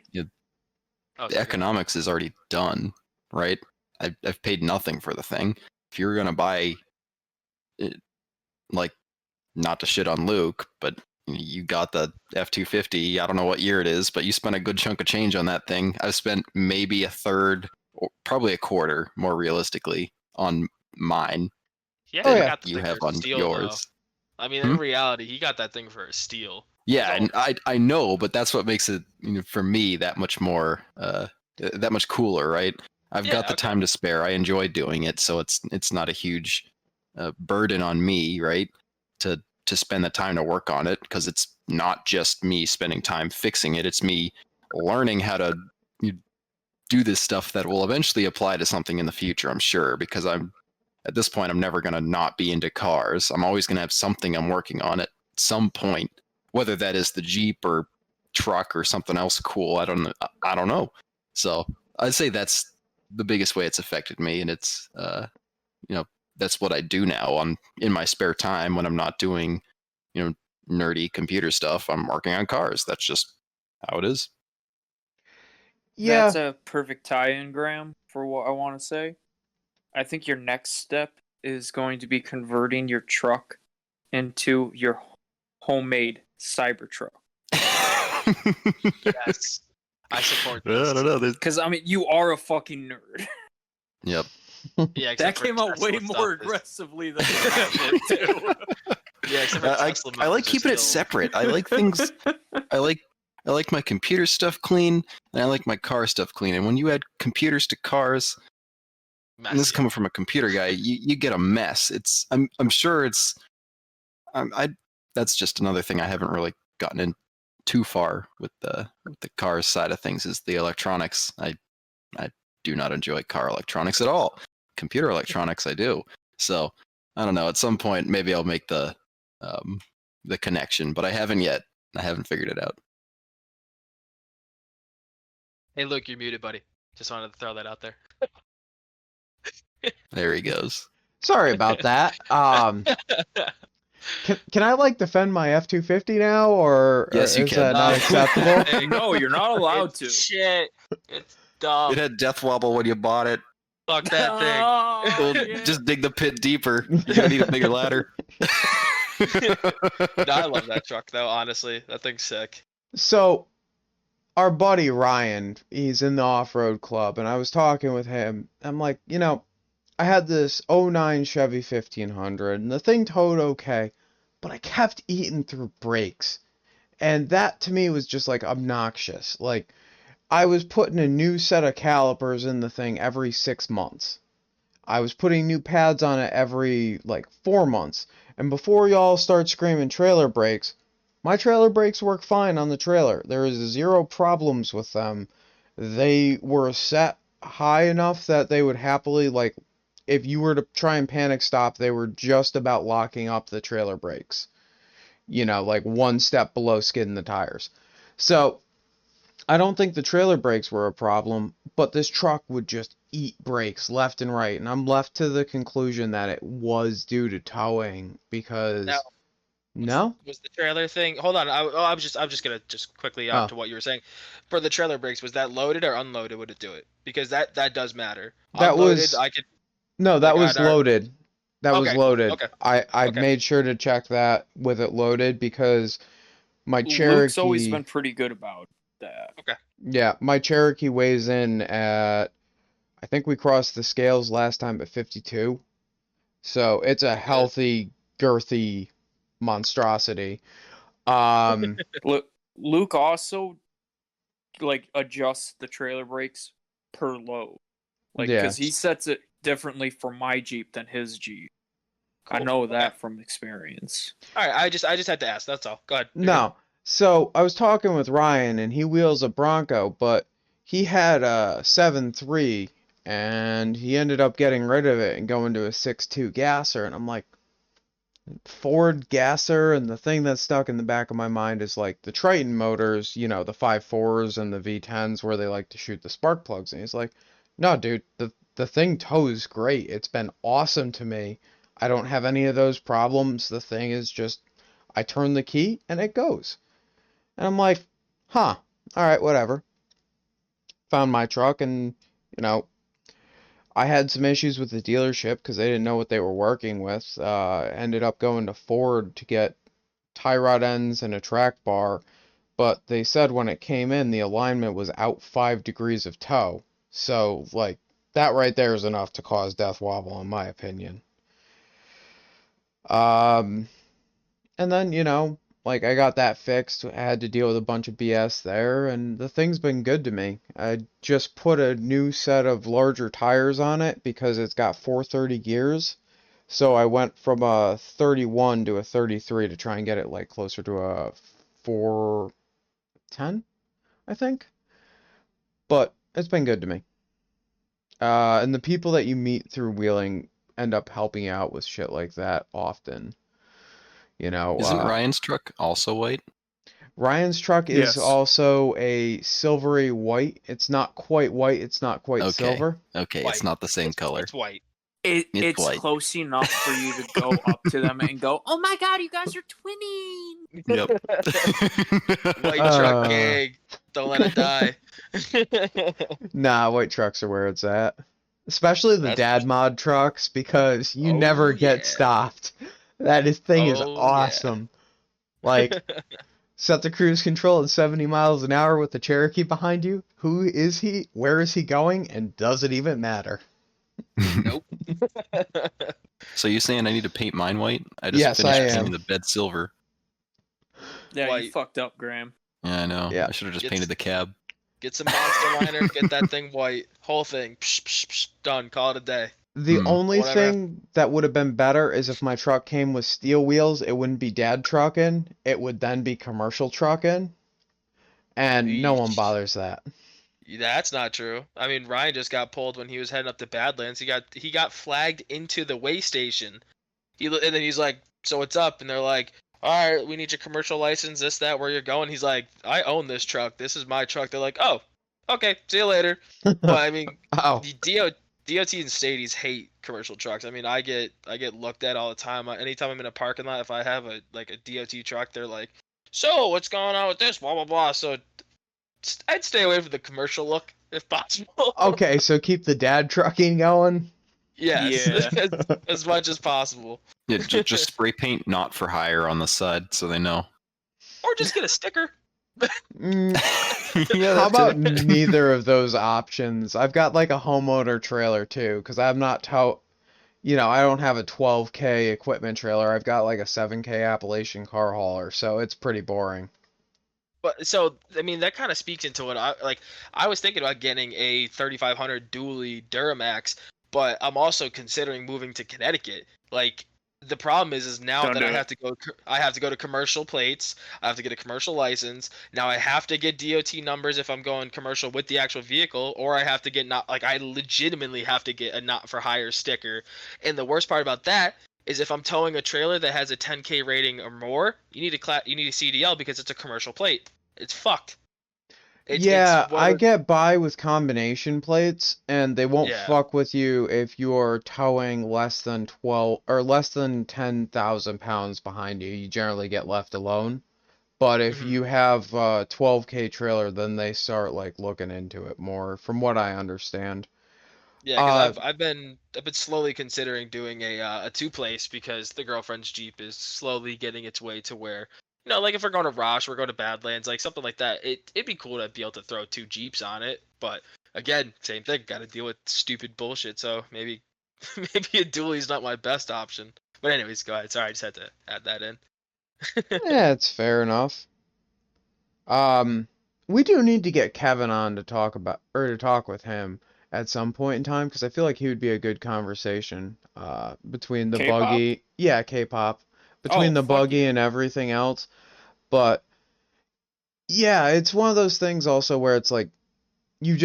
Oh, the sorry, economics is already done, right? I've paid nothing for the thing. If you're gonna buy it, like, not to shit on Luke, but you got the F-250. I don't know what year it is, but you spent a good chunk of change on that thing. I've spent maybe a third, or probably a quarter, more realistically, on mine. Yeah, Oh, he yeah. got the You thing have for a on steal, yours. though. I mean, Hmm? in reality, he got that thing for a steal. Yeah, That's all. and I know, but that's what makes it for me that much more that much cooler, right? I've Yeah, got the okay. time to spare. I enjoy doing it, so it's not a huge burden on me, right? To spend the time to work on it, because it's not just me spending time fixing it. It's me learning how to do this stuff that will eventually apply to something in the future. I'm sure, because I'm at this point I'm never gonna not be into cars. I'm always gonna have something I'm working on at some point, whether that is the Jeep or truck or something else cool. I don't know. So I'd say that's the biggest way it's affected me, and it's that's what I do now. In my spare time when I'm not doing nerdy computer stuff. I'm working on cars. That's just how it is. Yeah, That's a perfect tie-in, Graham, for what I want to say. I think your next step is going to be converting your truck into your homemade Cybertruck. Yes, I support I this. don't know. Because, I mean, you are a fucking nerd. Yep. Yeah, That except for came out Tesla way stuff more is- aggressively than the too. Yeah, except for I Tesla like motors are keeping it still separate. I like things. I like my computer stuff clean, and I like my car stuff clean. And when you add computers to cars, and this is messy. coming from a computer guy, you get a mess. I'm sure it's that's just another thing I haven't really gotten in too far with the car side of things, is the electronics. I do not enjoy car electronics at all. Computer electronics I do. So I don't know. At some point maybe I'll make the connection, but I haven't yet. I haven't figured it out. Hey, look, you're muted, buddy. Just wanted to throw that out there. There he goes. sorry about that. Can I like defend my F-250 now, or Yes, you is can. that not acceptable? No, you're not allowed It's to. Shit. It's dumb. It had death wobble when you bought it. Fuck that thing. Oh, Well, yeah. just dig the pit deeper. You're gonna need a bigger ladder. No, I love that truck though. Honestly, that thing's sick. So, our buddy Ryan, he's in the off-road club, and I was talking with him. I'm like, I had this '09 Chevy 1500, and the thing towed okay, but I kept eating through brakes. And that to me was just like obnoxious. Like, I was putting a new set of calipers in the thing every 6 months. I was putting new pads on it every like 4 months. And before y'all start screaming trailer brakes, my trailer brakes work fine on the trailer. There is zero problems with them. They were set high enough that they would happily, like, if you were to try and panic stop, they were just about locking up the trailer brakes. You know, like one step below skidding the tires. So, I don't think the trailer brakes were a problem, but this truck would just eat brakes left and right, and I'm left to the conclusion that it was due to towing because Now, no? was the trailer thing? Hold on. I'm just gonna just quickly Oh, to what you were saying. For the trailer brakes, was that loaded or unloaded? Would it do it? Because that does matter. that Unloaded, was I could no, that like was I'd already. loaded. That was Okay, cool. loaded. Okay, I okay. made sure to check that with it loaded because my Luke's always Cherokee, been pretty good about that. Okay. yeah, my Cherokee weighs in at I think we crossed the scales last time at 52. So it's a Good. healthy, girthy monstrosity. Um, Luke also like adjusts the trailer brakes per load, like yeah. because he sets it differently for my Jeep than his Jeep. I Cool. know Okay. that from experience. All right. I just had to ask. That's all. Go ahead. You're good. No. So I was talking with Ryan and he wheels a Bronco, but he had a 7.3 and he ended up getting rid of it and going to a 6.2 gasser. And I'm like, Ford gasser. And the thing that's stuck in the back of my mind is like the Triton motors, you know, the 5.4s and the V10s where they like to shoot the spark plugs. And he's like, no, dude, the thing tows great. It's been awesome to me. I don't have any of those problems. The thing is just, I turn the key and it goes. And I'm like, huh, all right, whatever. Found my truck and, you know, I had some issues with the dealership because they didn't know what they were working with. Ended up going to Ford to get tie rod ends and a track bar, but they said when it came in, the alignment was out 5 degrees of toe. So, like, that right there is enough to cause death wobble, in my opinion. Um, And then, you know, like I got that fixed. I had to deal with a bunch of BS there, and the thing's been good to me. I just put a new set of larger tires on it because it's got 430 gears. So I went from a 31 to a 33 to try and get it like closer to a 410, I think. But it's been good to me. And the people that you meet through wheeling end up helping out with shit like that often. You know, Isn't Ryan's truck also white? Ryan's truck is Yes. also a silvery white. It's not quite white, it's not quite Okay. silver. Okay, White. it's not the same color. It's white. It's white. close enough for you to go up to them and go, "Oh my god, you guys are twinning!" Yep. White Uh, truck gang. Don't let it die. Nah, white trucks are where it's at. Especially the That's dad mod trucks because you never oh get yeah. stopped. Thing is Oh yeah. awesome. Like, set the cruise control at 70 miles an hour with the Cherokee behind you. Who is he? Where is he going? And does it even matter? Nope. So you saying I need to paint mine white? I just Yes, I finished painting am. the bed silver. Yeah, you White. fucked up, Graham. Yeah, I know. Yeah. I should have just Gets- painted the cab. Get some monster liner, get that thing white. Whole thing. Psh, psh, psh, done. Call it a day. The Hmm. only Whatever. thing that would have been better is if my truck came with steel wheels, it wouldn't be dad trucking, it would then be commercial trucking, and no one Yeesh. bothers that. That's not true. I mean, Ryan just got pulled when he was heading up to Badlands. He got flagged into the way station. And then he's like, "So what's up?" And they're like, "All right, we need your commercial license, this, that, where you're going." He's like, "I own this truck. This is my truck." They're like, "Oh, okay, see you later." But I mean, Oh, the DOT and Stadies hate commercial trucks. I mean, I get looked at all the time. Anytime I'm in a parking lot, if I have a DOT truck, they're like, "So what's going on with this?" Blah blah blah. So I'd stay away from the commercial look if possible. okay, so keep the dad trucking going. Yes, Yeah. as much as possible. Yeah, just spray paint not for hire on the side so they know. Or just get a sticker. Mm, Yeah, how that's about it. neither of those options? I've got like a homeowner trailer too, because I'm not you know, I don't have a 12K equipment trailer. I've got like a 7K Appalachian car hauler, so it's pretty boring. But so I mean that kind of speaks into what I was thinking about getting a 3500 dually Duramax, but I'm also considering moving to Connecticut. Like the problem is now Don't that do I it. have to go, I have to go to commercial plates. I have to get a commercial license. Now I have to get DOT numbers if I'm going commercial with the actual vehicle, or I have to get not like I legitimately have to get a not for hire sticker. And the worst part about that is if I'm towing a trailer that has a 10K rating or more, you need a CDL because it's a commercial plate. It's fucked. It's Yeah, one of I the get by with combination plates, and they won't yeah. fuck with you if you're towing less than 12 or less than 10,000 pounds behind you. You generally get left alone. But if Mhm. you have a 12K trailer, then they start like looking into it more, from what I understand. Yeah, because Uh, I've been slowly considering doing a two place because the girlfriend's Jeep is slowly getting its way to where like if we're going to Rosh, we're going to Badlands, like something like that. It'd be cool to be able to throw two Jeeps on it, but again, same thing. Got to deal with stupid bullshit. So maybe maybe a dually's not my best option. But anyways, go ahead. Sorry, I just had to add that in. yeah, it's fair enough. Um, we do need to get Kevin on to talk about, or to talk with him at some point in time, because I feel like he would be a good conversation, between the K-pop? buggy, yeah, K-pop, between Oh, the fuck buggy yeah. and everything else. But yeah, it's one of those things also where it's like, you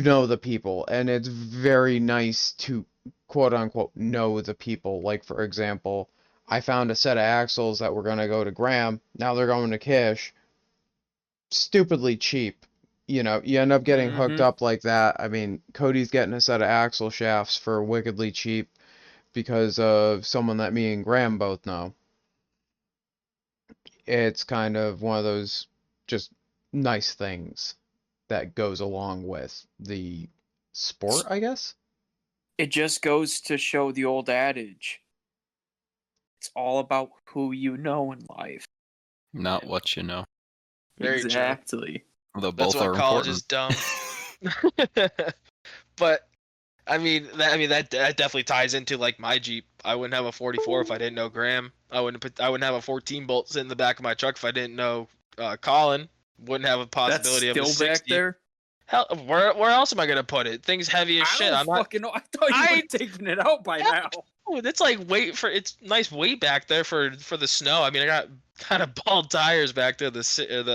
know the people, and it's very nice to quote unquote know the people. Like for example, I found a set of axles that were gonna go to Graham, now they're going to Kish, stupidly cheap. You end up getting hooked Mm-hmm. up like that. I mean, Cody's getting a set of axle shafts for wickedly cheap because of someone that me and Graham both know. It's kind of one of those just nice things that goes along with the sport, I guess. It just goes to show the old adage. It's all about who you know in life. Not what you know. Very true. Exactly. Although That's both why are college is important. dumb. But that definitely ties into like my Jeep. I wouldn't have a 44 if I didn't know Graham. I wouldn't have a 14 bolt sitting in the back of my truck if I didn't know Colin. Wouldn't have a That's possibility of a still back 60. there? Hell, where else am I gonna put it? Thing's heavy as I shit. don't I'm not. fucking know. I thought you would I have taken it out by yeah, now. it's like it's nice weight back there for the snow. I mean, I got kind of bald tires back there. At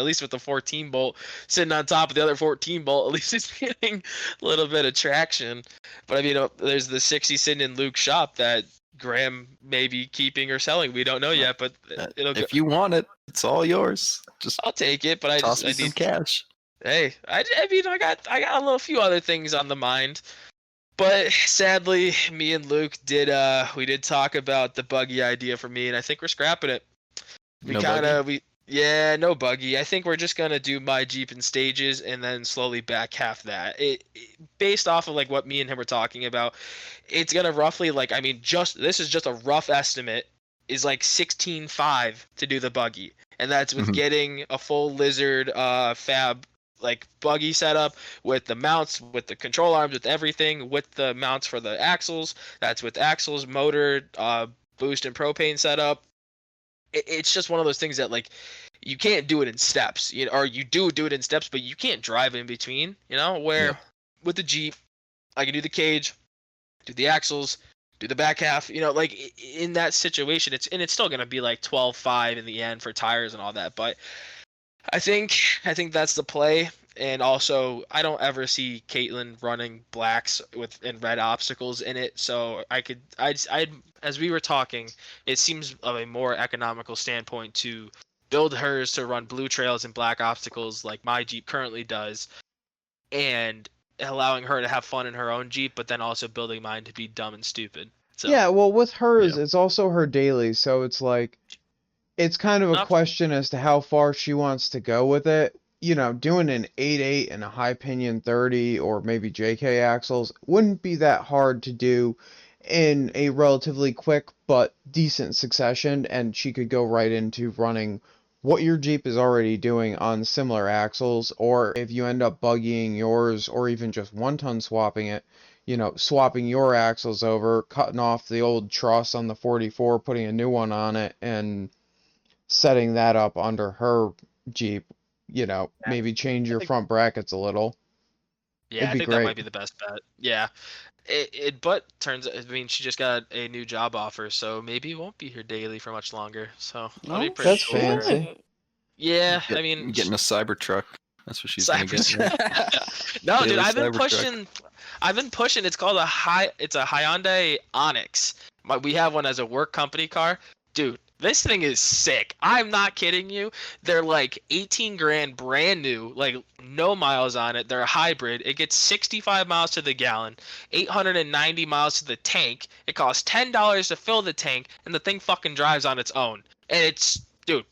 least with the 14 bolt sitting on top of the other 14 bolt, at least it's getting a little bit of traction. But I mean, there's the 60 sitting in Luke's shop that Graham may be keeping or selling. We don't know Uh, yet, but it'll go. If you want it, it's all yours. Just I'll take it, but toss I me some need. cash. Hey, I mean, I got a little few other things on the mind. But sadly, me and Luke did talk about the buggy idea for me, and I think we're scrapping it. We No kind buggy? of we yeah, no buggy. I think we're just gonna do my Jeep in stages and then slowly back half that. Based off of like what me and him were talking about, it's gonna roughly like I mean just this is just a rough estimate is like 16.5 to do the buggy, and that's with Mhm. getting a full Lizard fab like buggy setup with the mounts, with the control arms, with everything, with the mounts for the axles. That's with axles, motor, boost and propane setup. It's just one of those things that like you can't do it in steps, or you do it in steps, but you can't drive in between, Yep. where with the Jeep, I can do the cage, do the axles, do the back half, like in that situation, it's still gonna be like 12.5 in the end for tires and all that, but I think that's the play. And also, I don't ever see Caitlin running blacks with and red obstacles in it. So I as we were talking, it seems of a more economical standpoint to build hers to run blue trails and black obstacles like my Jeep currently does, and allowing her to have fun in her own Jeep, but then also building mine to be dumb and stupid. So, Yeah, well, with hers, Yeah. it's also her daily, so it's like, it's kind of a not question as to how far she wants to go with it. Doing an 8.8 and a high pinion 30 or maybe JK axles wouldn't be that hard to do in a relatively quick but decent succession, and she could go right into running what your Jeep is already doing on similar axles, or if you end up buggying yours or even just one-ton swapping it, swapping your axles over, cutting off the old truss on the 44, putting a new one on it, and setting that up under her Jeep, maybe change I your think front brackets a little. Yeah, It'd I be think that great. might be the best bet. Yeah. But I mean, she just got a new job offer, so maybe it won't be here daily for much longer. So I'll be Oh, pretty That's cool for her. fancy. Yeah, I Get- mean, getting a Cybertruck. That's what she's gonna get. Cyber. No, dude, Daily I've been Cybertruck. pushing. I've been pushing. It's called It's a Hyundai Onyx. We have one as a work company car. Dude, this thing is sick. I'm not kidding you. They're like 18 grand brand new, like no miles on it. They're a hybrid. It gets 65 miles to the gallon, 890 miles to the tank. It costs $10 to fill the tank, and the thing fucking drives on its own. And it's, dude,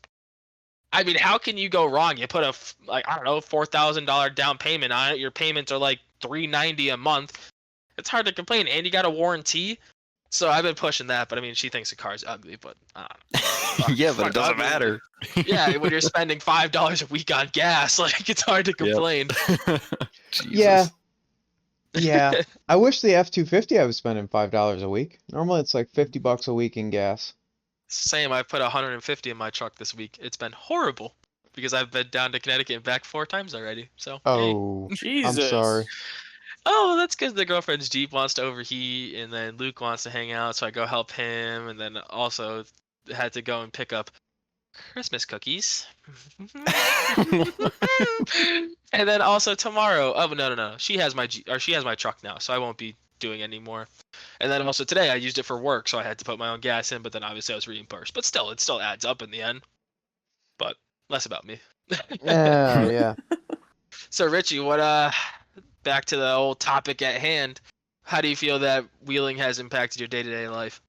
I mean, how can you go wrong? You put I don't know, $4,000 down payment on it. Your payments are like $390 a month. It's hard to complain, and you got a warranty. So I've been pushing that, but I mean, she thinks the car's ugly, but I don't know. Yeah, but Fuck it doesn't ugly. matter. Yeah, when you're spending $5 a week on gas, like it's hard to complain. Jesus. Yeah. Yeah. I wish the F-250 I was spending $5 a week. Normally it's like $50 a week in gas. Same. I put 150 in my truck this week. It's been horrible because I've been down to Connecticut and back 4 times already. So yay. Oh, I'm Jesus. sorry. Oh, that's because the girlfriend's Jeep wants to overheat, and then Luke wants to hang out, so I go help him, and then also had to go and pick up Christmas cookies. And then also tomorrow. Oh no, she has my she has my truck now, so I won't be doing any more. And then also today I used it for work, so I had to put my own gas in, but then obviously I was reimbursed. But still, it still adds up in the end. But less about me. Yeah, yeah. So Richie, what back to the old topic at hand. How do you feel that wheeling has impacted your day-to-day life?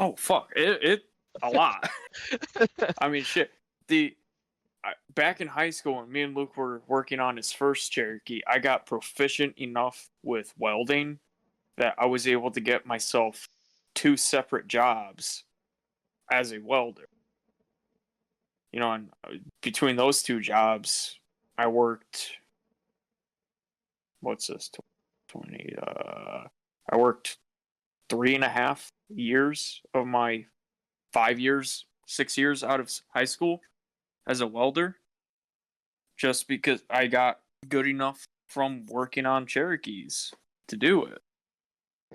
Oh fuck! It a lot. I mean, shit. Back in high school, when me and Luke were working on his first Cherokee, I got proficient enough with welding that I was able to get myself 2 separate jobs as a welder. You know, and between those 2 jobs, I worked. What's this? 20. I worked 3.5 years of my 5 years, 6 years out of high school as a welder, just because I got good enough from working on Cherokees to do it.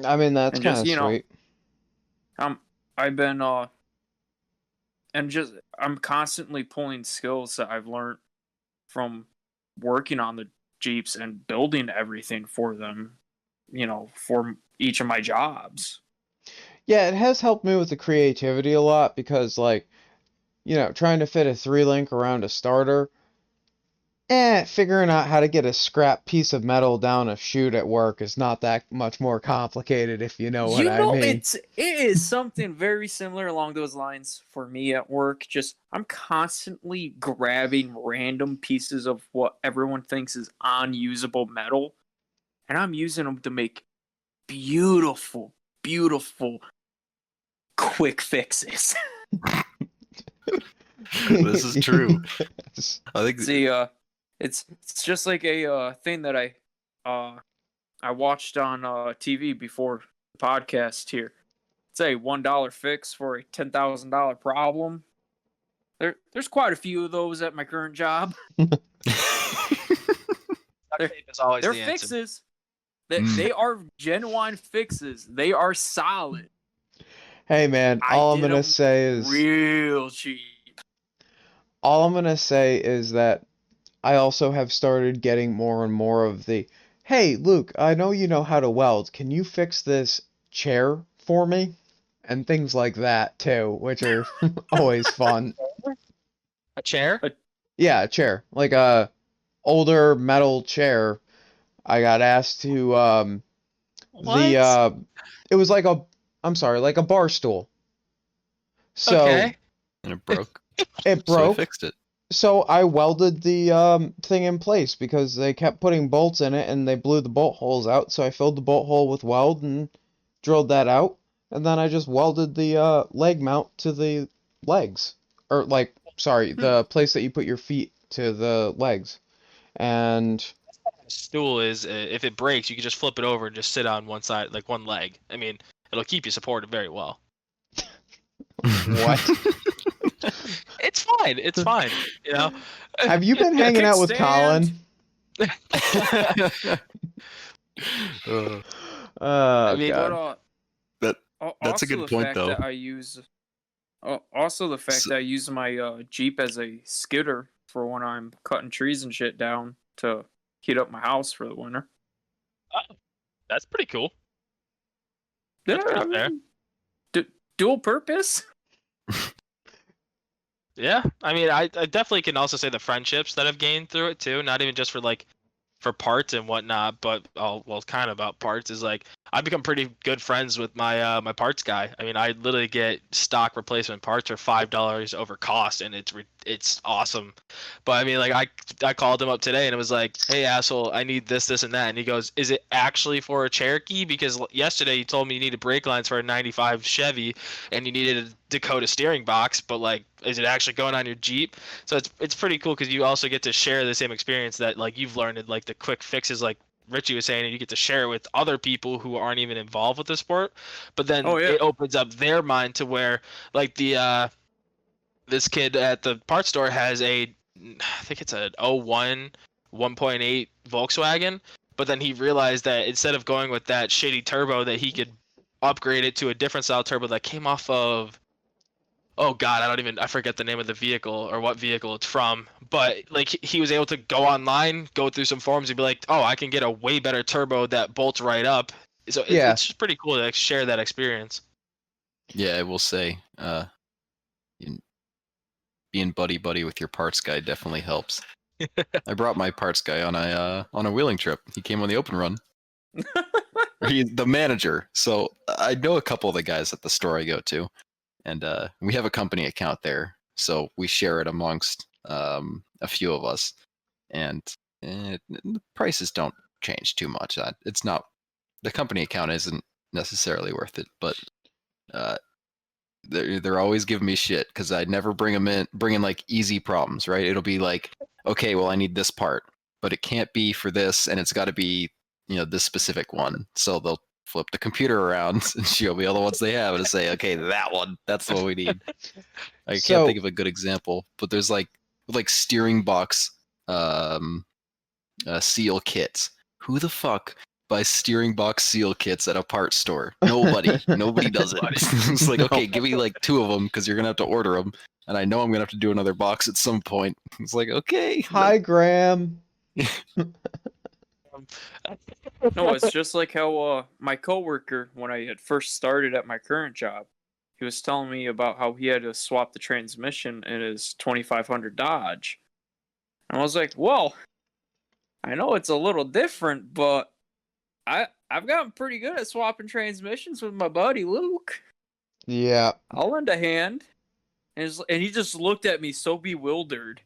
I mean, that's And kind just, of you know, sweet. I've been I'm constantly pulling skills that I've learned from working on the Jeeps and building everything for them, you know, for each of my jobs. Yeah, it has helped me with the creativity a lot because, like, you know, trying to fit a 3-link around a starter, figuring out how to get a scrap piece of metal down a chute at work is not that much more complicated, if you know what I mean. it is something very similar along those lines for me at work. Just I'm constantly grabbing random pieces of what everyone thinks is unusable metal, and I'm using them to make beautiful, beautiful quick fixes. This is true. Yes. I think See, it's just like a thing that I watched on TV before the podcast here. It's a $1 fix for a $10,000 problem. There's quite a few of those at my current job. Duct tape is always They're the answer. fixes. They are genuine fixes. They are solid. Hey, man, I all I'm did gonna 'em say is Real cheap. all I'm gonna say is that I also have started getting more and more of the, hey, Luke, I know you know how to weld. Can you fix this chair for me? And things like that too, which are always fun. A chair? Yeah, a chair, like a older metal chair. I got asked to What? it was like I'm sorry, like a bar stool. So Okay. and it broke. it So I broke. fixed it. So I welded the thing in place because they kept putting bolts in it and they blew the bolt holes out. So I filled the bolt hole with weld and drilled that out, and then I just welded the leg mount to the legs, or like, sorry, the place that you put your feet to the legs. And A stool is if it breaks, you can just flip it over and just sit on one side, like one leg. I mean, it'll keep you supported very well. what? It's fine. It's fine. You know. Have you been hanging out with Kickstand. Colin? Uh, Oh mean, But god. that's a also good the point, fact though. that I use also the fact So- that I use my Jeep as a skidder for when I'm cutting trees and shit down to heat up my house for the winter. That's pretty cool. That's Yeah, I pretty fair. mean, dual purpose. Yeah, I mean, I definitely can also say the friendships that I've gained through it too. Not even just for like for parts and whatnot, but well, kind of about parts is like I've become pretty good friends with my my parts guy. I mean, I literally get stock replacement parts for $5 over cost, and it's awesome. But I mean, like I called him up today and it was like, hey asshole, I need this, and that, and he goes, is it actually for a Cherokee? Because yesterday you told me you needed brake lines for a '95 Chevy, and you needed a Dakota steering box, but like, is it actually going on your Jeep? So it's pretty cool because you also get to share the same experience that like you've learned, and like the quick fixes like Richie was saying, and you get to share it with other people who aren't even involved with the sport. But then Oh, yeah. it opens up their mind to where like the this kid at the parts store has a I think it's a '01 1.8 Volkswagen, but then he realized that instead of going with that shitty turbo that he could upgrade it to a different style turbo that came off of, oh god, I forget the name of the vehicle or what vehicle it's from, but like he was able to go online, go through some forums and be like, oh, I can get a way better turbo that bolts right up. So Yeah. it's just pretty cool to like, share that experience. Yeah, I will say, being buddy with your parts guy definitely helps. I brought my parts guy on a wheeling trip. He came on the open run. He's the manager, so I know a couple of the guys at the store I go to, and we have a company account there, so we share it amongst a few of us, and the prices don't change too much. It's not, the company account isn't necessarily worth it, but they're always giving me shit because I never bring in like easy problems, right? It'll be like, okay, well I need this part, but it can't be for this, and it's got to be this specific one. So they'll flip the computer around and show me all the ones they have and say, okay, that one, that's the one we need. I can't So- think of a good example, but there's like steering box seal kits. Who the fuck buys steering box seal kits at a parts store? Nobody. Nobody does it. It's like, okay, give me like 2 of them because you're gonna have to order them, and I know I'm gonna have to do another box at some point. It's like, okay. Hi, Graham. No, it's just like how my coworker, when I had first started at my current job, he was telling me about how he had to swap the transmission in his 2500 Dodge. And I was like, well, I know it's a little different, but I've gotten pretty good at swapping transmissions with my buddy Luke. Yeah. I'll lend a hand. And he just looked at me so bewildered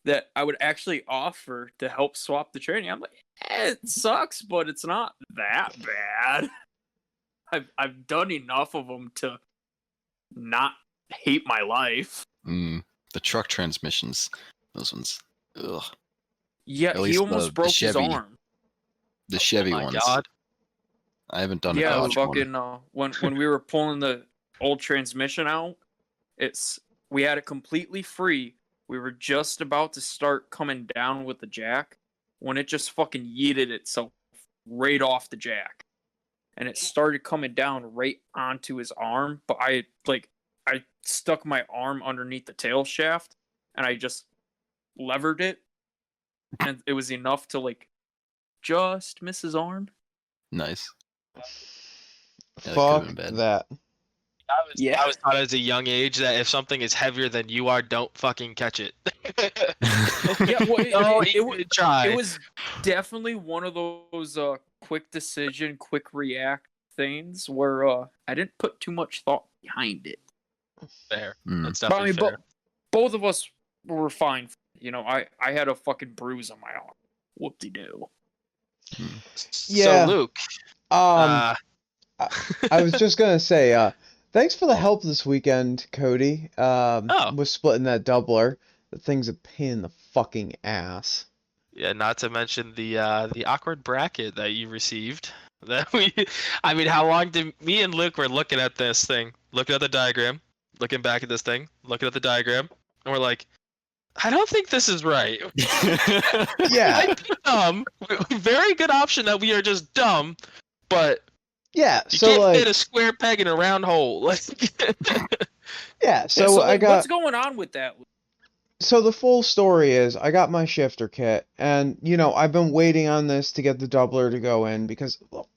that I would actually offer to help swap the training. I'm like, it sucks, but it's not that bad. I've done enough of them to not hate my life. The truck transmissions, those ones. Ugh. Yeah, At he least almost the broke his Chevy. arm. The Chevy Oh my ones. god. I haven't done a Yeah, Dodge one. fucking when we were pulling the old transmission out, we had it completely free. We were just about to start coming down with the jack when it just fucking yeeted itself right off the jack. And it started coming down right onto his arm, but I stuck my arm underneath the tail shaft and I just levered it, and it was enough to like just miss his arm. Nice. Yeah, that could've Fuck been bad. that. I was taught as a young age that if something is heavier than you are, don't fucking catch it. Yeah, well, Don't it even try. It was definitely one of those quick decision, quick react things where I didn't put too much thought behind it. fair. Mm. That's But I definitely mean, fair. both of us were fine. You know, I had a fucking bruise on my arm. Whoop-de-doo. Yeah. So Luke, I was just gonna say, thanks for the help this weekend, Cody. With splitting that doubler. The thing's a pain in the fucking ass. yeah, not to mention the awkward bracket that you received. I mean, how long did me and Luke were looking at this thing, looking at the diagram, looking back at this thing, looking at the diagram, and we're like, I don't think this is right. Yeah, Might be dumb. Very good option that we are just dumb, but yeah. you So can't fit like, a square peg in a round hole. Like, yeah. Yeah, So so I like, what's got. going on with that? So the full story is I got my shifter kit, and I've been waiting on this to get the doubler to go in because, well,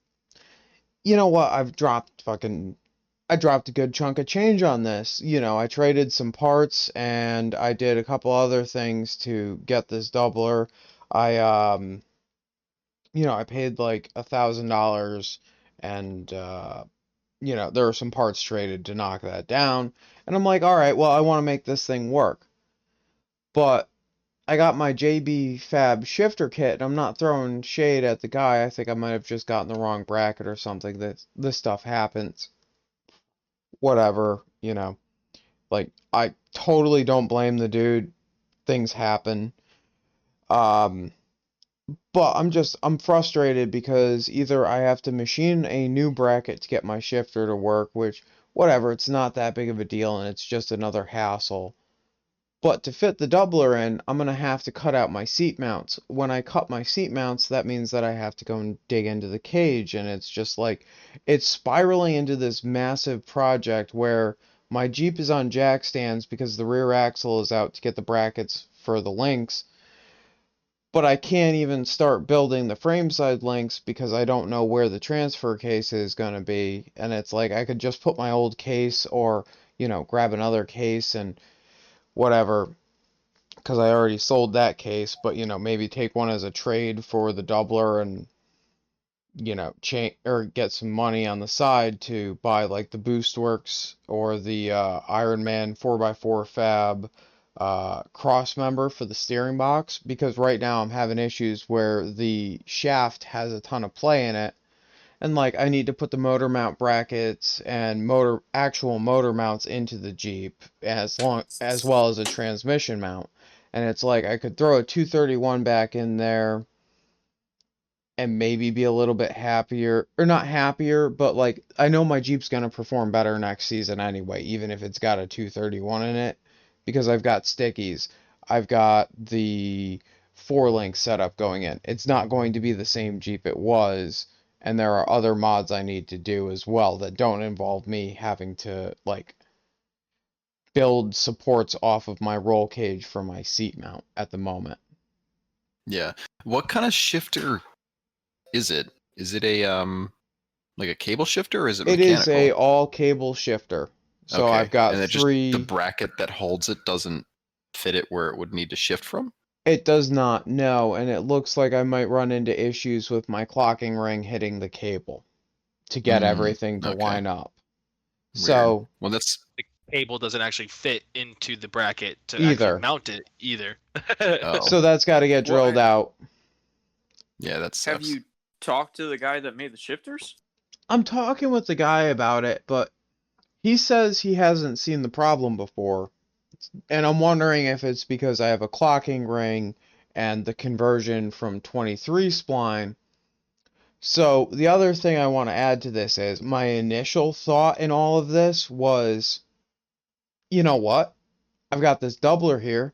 you know what? I dropped a good chunk of change on this. I traded some parts and I did a couple other things to get this doubler. I I paid like $1,000 and there were some parts traded to knock that down. And I'm like, all right, well, I want to make this thing work. But I got my JB Fab shifter kit, and I'm not throwing shade at the guy. I think I might have just gotten the wrong bracket or something. This stuff happens. Whatever. Like, I totally don't blame the dude. Things happen. Um, but I'm frustrated because either I have to machine a new bracket to get my shifter to work, which, whatever, it's not that big of a deal and it's just another hassle. But to fit the doubler in, I'm going to have to cut out my seat mounts. When I cut my seat mounts, that means that I have to go and dig into the cage, and it's just like, it's spiraling into this massive project where my Jeep is on jack stands because the rear axle is out to get the brackets for the links, but I can't even start building the frame side links because I don't know where the transfer case is going to be, and it's like I could just put my old case or, grab another case and whatever, because I already sold that case, but maybe take one as a trade for the doubler and change or get some money on the side to buy like the Boostworks or the Iron Man 4x4 Fab cross member for the steering box, because right now I'm having issues where the shaft has a ton of play in it, and like I need to put the motor mount brackets and actual motor mounts into the Jeep as well as a transmission mount. And it's like I could throw a 231 back in there and maybe be a little bit happier, or not happier, but like I know my Jeep's going to perform better next season anyway, even if it's got a 231 in it, because I've got stickies. I've got the 4-link setup going in. It's not going to be the same Jeep it was, and there are other mods I need to do as well that don't involve me having to like build supports off of my roll cage for my seat mount at the moment. Yeah. What kind of shifter is it? Is it a like a cable shifter, or is it It mechanical? is a all cable shifter. So Okay. I've got And it just the 3. bracket that holds it doesn't fit it where it would need to shift from? It does not, no, and it looks like I might run into issues with my clocking ring hitting the cable to get everything to Okay. line up. Weird. So Well, that's the cable doesn't actually fit into the bracket to Either. actually mount it either. oh so that's got to get drilled Well, out. yeah, that Have sucks. you talked to the guy that made the shifters? I'm talking with the guy about it, but he says he hasn't seen the problem before. And I'm wondering if it's because I have a clocking ring and the conversion from 23 spline. So the other thing I want to add to this is my initial thought in all of this was, you know what? I've got this doubler here.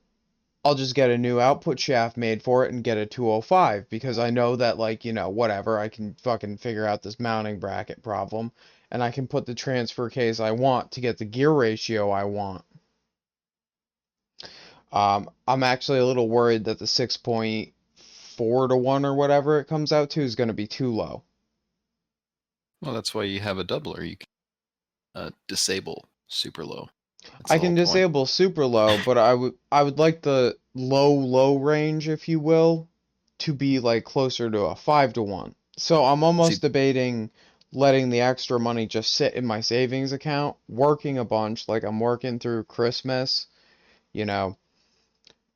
I'll just get a new output shaft made for it and get a 205, because I know that, like, whatever, I can fucking figure out this mounting bracket problem, and I can put the transfer case I want to get the gear ratio I want. I'm actually a little worried that the 6.4 to 1 or whatever it comes out to is going to be too low. Well, that's why you have a doubler. You can disable super low. That's I the can whole point. disable super low, but I would like the low range, if you will, to be like closer to a 5 to 1. So I'm almost debating letting the extra money just sit in my savings account, working a bunch, like I'm working through Christmas,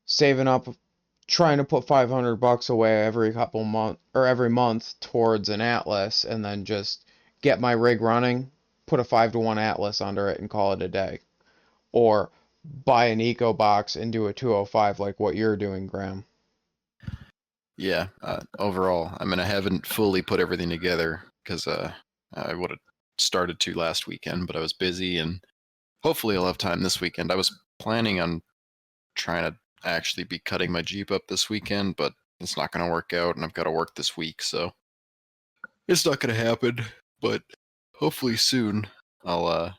saving up, trying to put $500 away every couple month or every month towards an Atlas, and then just get my rig running, put a 5 to 1 Atlas under it and call it a day. Or buy an eco box and do a 205 like what you're doing, Graham. Yeah. Overall, I mean, I haven't fully put everything together because I would have started to last weekend, but I was busy, and hopefully I'll have time this weekend. I was planning on trying to actually be cutting my Jeep up this weekend, but it's not going to work out, and I've got to work this week, so it's not going to happen. But hopefully soon, I'll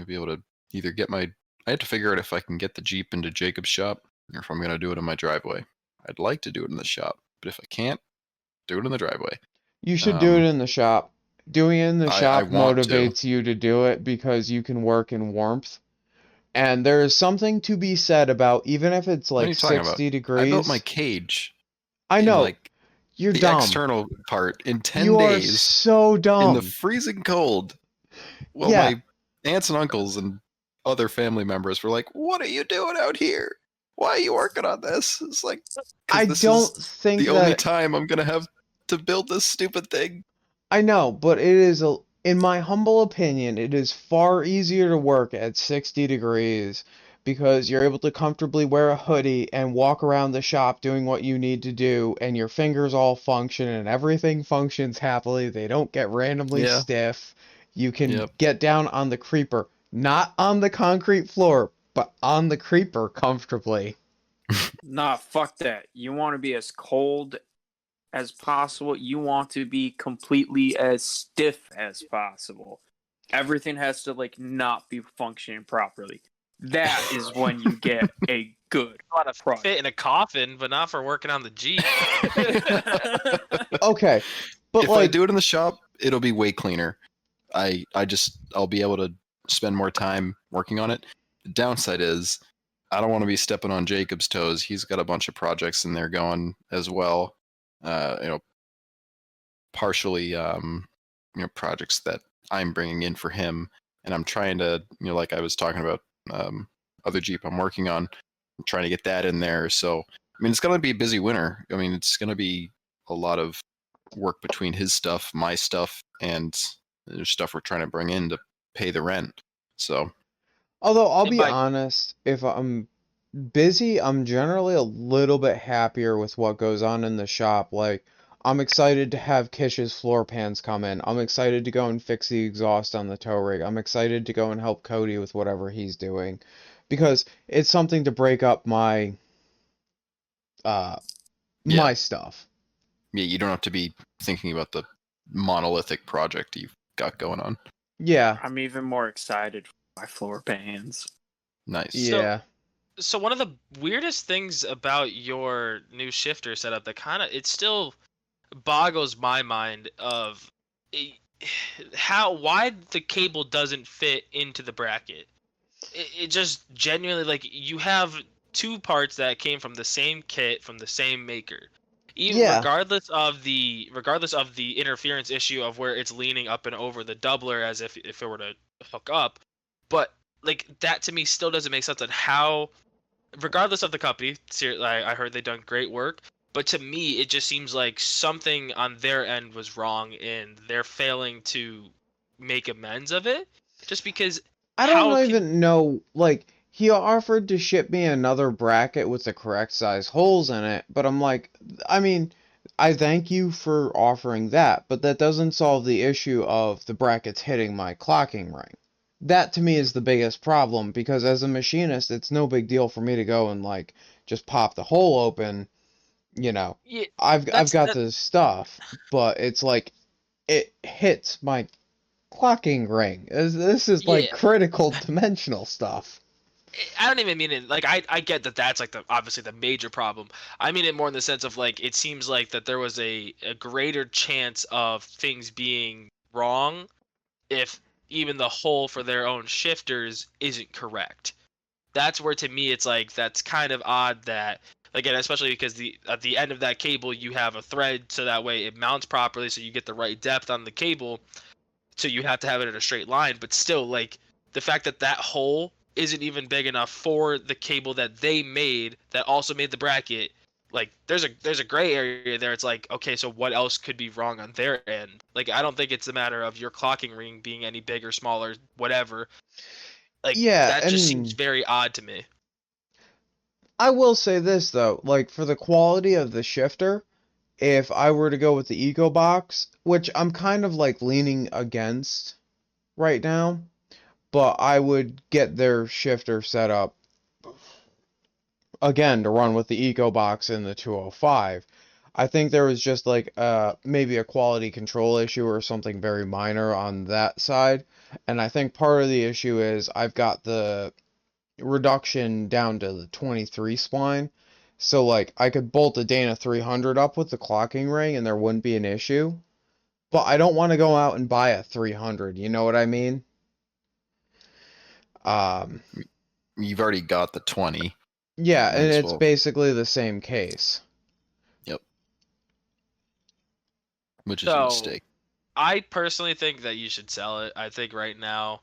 be able to either get my. I have to figure out if I can get the Jeep into Jacob's shop, or if I'm going to do it in my driveway. I'd like to do it in the shop, but if I can't, do it in the driveway. You should do it in the shop. Doing it in the I shop want to. motivates you to do it because you can work in warmth. And there is something to be said about even if it's What are like you talking about? 60 I degrees. built my cage. I in, know. like, You're the dumb. external part in 10 You are days so in dumb. the freezing cold. Well, Yeah. my aunts and uncles and other family members were like, "What are you doing out here? Why are you working on this?" It's like, 'cause I this don't is think the only that time I'm gonna have to build this stupid thing. I know, but it is in my humble opinion, it is far easier to work at 60 degrees because you're able to comfortably wear a hoodie and walk around the shop doing what you need to do, and your fingers all function and everything functions happily. They don't get randomly Yeah. stiff. You can Yep. get down on the creeper, not on the concrete floor, but on the creeper comfortably. Nah, fuck that. You want to be as cold as possible. You want to be completely as stiff as possible. Everything has to like not be functioning properly. That is when you get a good A lot of product. fit in a coffin, but not for working on the Jeep. Okay, but If I do it in the shop, it'll be way cleaner. I'll be able to spend more time working on it. The downside is I don't want to be stepping on Jacob's toes. He's got a bunch of projects in there going as well. Partially, projects that I'm bringing in for him, and I'm trying to, like I was talking about, other Jeep I'm working on, I'm trying to get that in there. So, I mean, it's going to be a busy winter. I mean, it's going to be a lot of work between his stuff, my stuff, and there's stuff we're trying to bring in to pay the rent. So, although I'll And be by- honest, if I'm busy, I'm generally a little bit happier with what goes on in the shop. Like, I'm excited to have Kish's floor pans come in. I'm excited to go and fix the exhaust on the tow rig. I'm excited to go and help Cody with whatever he's doing. Because it's something to break up my Yeah. my stuff. yeah, you don't have to be thinking about the monolithic project you've got going on. Yeah. I'm even more excited for my floor pans. Nice. Yeah. So one of the weirdest things about your new shifter setup that it still boggles my mind of why the cable doesn't fit into the bracket. It just genuinely, like, you have two parts that came from the same kit from the same maker. Even Yeah. regardless of the interference issue of where it's leaning up and over the doubler as if it were to hook up, but like that to me still doesn't make sense on how, regardless of the company, I heard they've done great work, but to me it just seems like something on their end was wrong and they're failing to make amends of it, just because I how don't can- even know, like, he offered to ship me another bracket with the correct size holes in it, but I'm like, I mean, I thank you for offering that, but that doesn't solve the issue of the brackets hitting my clocking ring. That to me is the biggest problem, because as a machinist, it's no big deal for me to go and, like, just pop the hole open, Yeah, I've that's- got that- the stuff, but it's like, it hits my clocking ring. This is like Yeah. critical dimensional stuff. I don't even mean it like I get that that's like obviously the major problem. I mean it more in the sense of, like, it seems like that there was a greater chance of things being wrong if even the hole for their own shifters isn't correct. That's where, to me, it's like that's kind of odd that, again, especially because at the end of that cable you have a thread, so that way it mounts properly, so you get the right depth on the cable, so you have to have it in a straight line, but still, like, the fact that that hole isn't even big enough for the cable that they made that also made the bracket, like, there's a gray area there. It's like, okay, so what else could be wrong on their end? Like, I don't think it's a matter of your clocking ring being any bigger, smaller, whatever. Like, Yeah, that just seems and very odd to me. I will say this though, like for the quality of the shifter, if I were to go with the Eco Box, which I'm kind of like leaning against right now, but I would get their shifter set up again, to run with the EcoBox in the 205. I think there was just like maybe a quality control issue or something very minor on that side. And I think part of the issue is I've got the reduction down to the 23 spline. So like I could bolt a Dana 300 up with the clocking ring and there wouldn't be an issue. But I don't want to go out and buy a 300, you know what I mean? Um, You've already got the 20. yeah, Might and as it's well. basically the same case. Which is a So- mistake. I personally think that you should sell it. I think right now,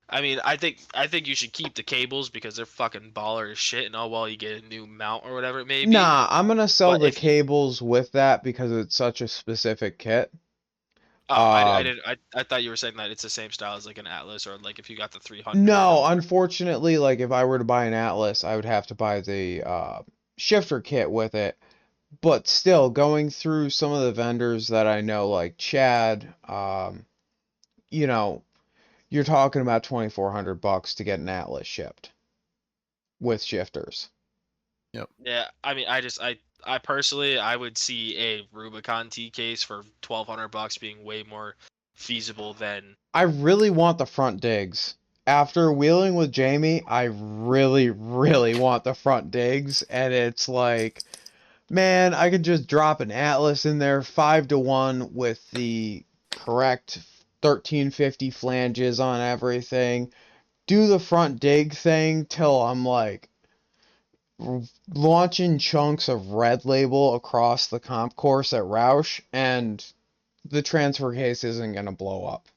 I mean, I think you should keep the cables because they're fucking baller as shit, and all while you get a new mount or whatever it may be. Nah, I'm gonna sell But the if you- cables with that because it's such a specific kit. Oh, I Um, did. I thought you were saying that it's the same style as like an Atlas, or like if you got the 300. No, unfortunately, like if I were to buy an Atlas, I would have to buy the shifter kit with it. But still, going through some of the vendors that I know, like Chad, you know, you're talking about $2,400 to get an Atlas shipped with shifters. Yeah, I mean, I personally, I would see a Rubicon T case for $1,200 being way more feasible than. I really want the front digs. After wheeling with Jamie, I really, really want the front digs, and it's like, man, I could just drop an Atlas in there 5-to-1 with the correct 1350 flanges on everything. Do the front dig thing till I'm like launching chunks of red label across the comp course at Roush, and the transfer case isn't gonna blow up.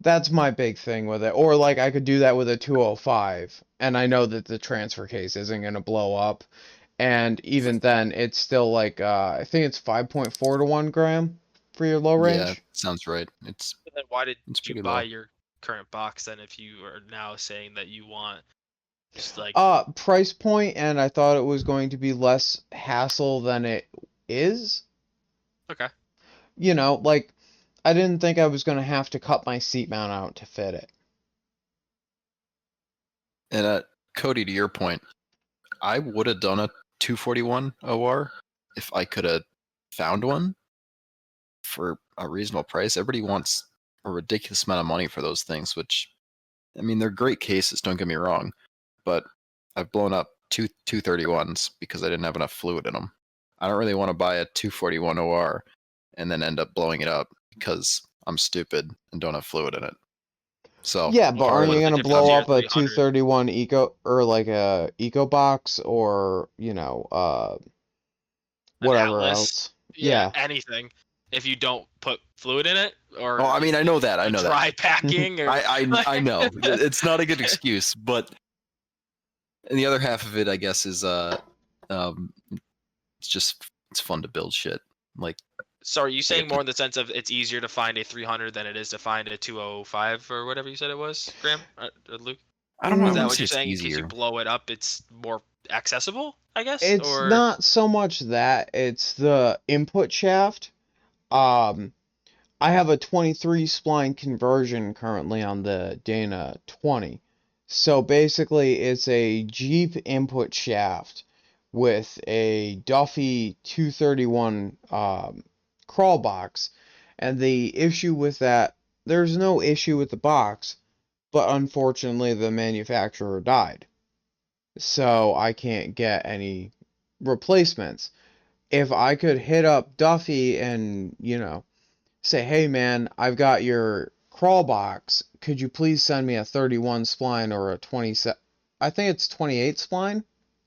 That's my big thing with it. Or like I could do that with a 205, and I know that the transfer case isn't gonna blow up. And even then, it's still like I think it's 5.4 to 1 gram for your low range. Yeah, sounds right. It's Then why did It's you pretty buy low. your current box then if you are now saying that you want just like Price point, and I thought it was going to be less hassle than it is. okay. You know, like I didn't think I was gonna have to cut my seat mount out to fit it. And Cody, to your point, I would have done a 241 OR if I could have found one for a reasonable price. Everybody wants a ridiculous amount of money for those things, which, I mean, they're great cases, don't get me wrong, but I've blown up two 231s because I didn't have enough fluid in them. I don't really want to buy a 241 OR and then end up blowing it up because I'm stupid and don't have fluid in it. So Yeah, but Or aren't what's you the gonna difference blow here, up a 300? 231 eco or like a eco box or whatever Atlas? else? Yeah, Yeah. anything. If you don't put fluid in it, or oh, I mean, I know that. I know that. dry packing, or I know. It's not a good excuse, but and the other half of it, I guess, is it's fun to build shit. Like, So are you saying if more in the sense of it's easier to find a 300 than it is to find a 205 or whatever you said it was, Graham? Luke? I don't know. Mm. I Is that wouldn't what say you're it's saying? Because you easier. blow it up, it's more accessible, I guess? It's or... not so much that, it's the input shaft. I have a 23 spline conversion currently on the Dana 20. So basically it's a Jeep input shaft with a Duffy 231 crawl box. And the issue with that, there's no issue with the box, but unfortunately the manufacturer died. So I can't get any replacements. If I could hit up Duffy and, say, hey man, I've got your crawl box. Could you please send me a 31 spline or a 27? I think it's 28 spline,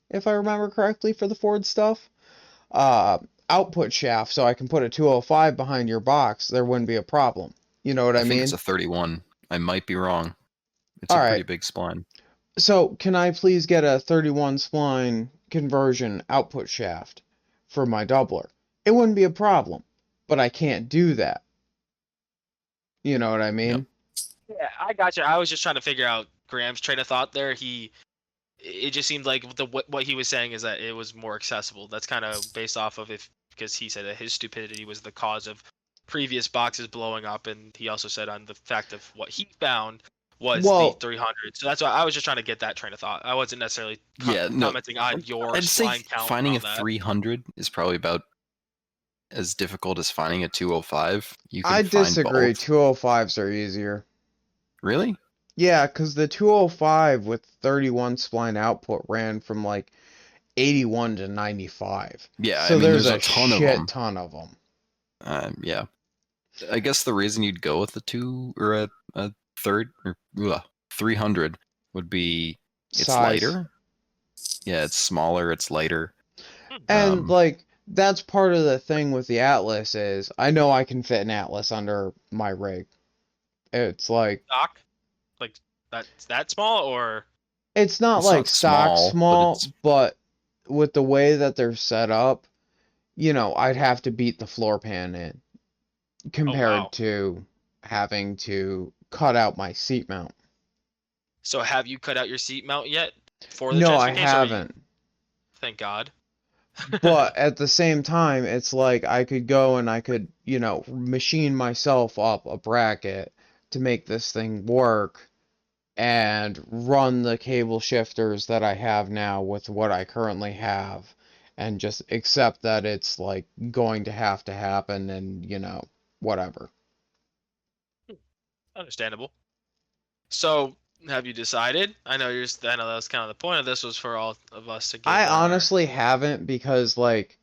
if I remember correctly, for the Ford stuff. Output shaft, so I can put a 205 behind your box. There wouldn't be a problem. You know what I think mean? it's a 31. I might be wrong. It's All a right. pretty big spline. So, can I please get a 31 spline conversion output shaft for my doubler? It wouldn't be a problem, but I can't do that. You know what I mean? Yeah, I got you. I was just trying to figure out Graham's train of thought there. It just seemed like what he was saying is that it was more accessible. That's kind of based off of because he said that his stupidity was the cause of previous boxes blowing up, and he also said on the fact of what he found was Well- the 300. So that's why I was just trying to get that train of thought. I wasn't necessarily Yeah, no, commenting on your I'd say spline count. finding a on that. 300 is probably about as difficult as finding a 205. You can I find disagree. both. 205s are easier. Really? Yeah, because the 205 with 31 spline output ran from like 81 to 95. Yeah, So I mean, there's there's a a ton of shit them. ton of them. Yeah. I guess the reason you'd go with the two or a third or 300 would be it's Size. lighter. Yeah, it's smaller, it's lighter. And Um, like that's part of the thing with the Atlas is I know I can fit an Atlas under my rig. It's like Stock, like that's that small, or it's not It's like not stock small, but small, it's- but with the way that they're set up, I'd have to beat the floor pan in compared wow. to having to cut out my seat mount. So have you cut out your seat mount yet for the No, I transfer case, or are you- haven't. Thank God. But at the same time, it's like I could go and I could, machine myself up a bracket to make this thing work and run the cable shifters that I have now with what I currently have and just accept that it's like going to happen and, whatever. Understandable. So have you decided? I know I know that was kind of the point of this, was for all of us to get. I honestly haven't because like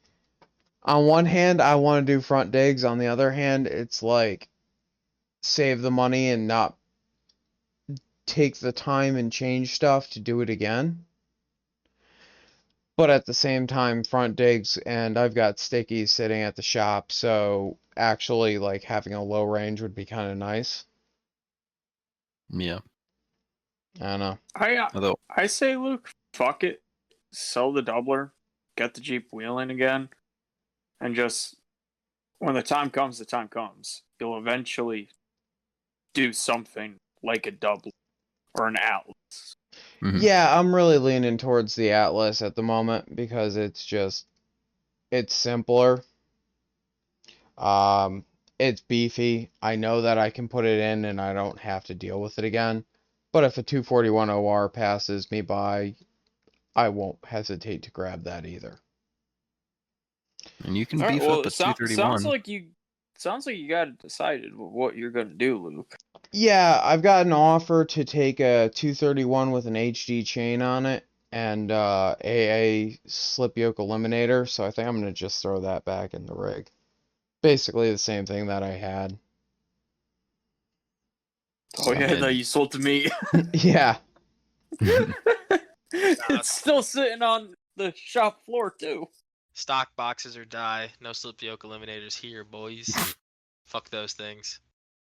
on one hand I want to do front digs, on the other hand it's like save the money and not take the time and change stuff to do it again. But at the same time, front digs and I've got stickies sitting at the shop, so actually like having a low range would be kind of nice. yeah. I don't know. Although I say, Luke, fuck it, sell the doubler, get the Jeep wheeling again, and just when the time comes, the time comes. You'll eventually do something like a doubler or an Atlas. mhm. Yeah, I'm really leaning towards the Atlas at the moment because it's simpler. It's beefy. I know that I can put it in and I don't have to deal with it again. But if a 241 OR passes me by, I won't hesitate to grab that either. And you can All right, beef well, up a sounds 231. like you got decided what you're gonna do, Luke. Yeah, I've got an offer to take a 231 with an HD chain on it and AA slip yoke eliminator, so I think I'm gonna just throw that back in the rig. Basically the same thing that I had. Oh yeah, And- that you sold to me. Yeah. It's still sitting on the shop floor too. Stock boxes or die. No slip yoke eliminators here, boys. Fuck those things.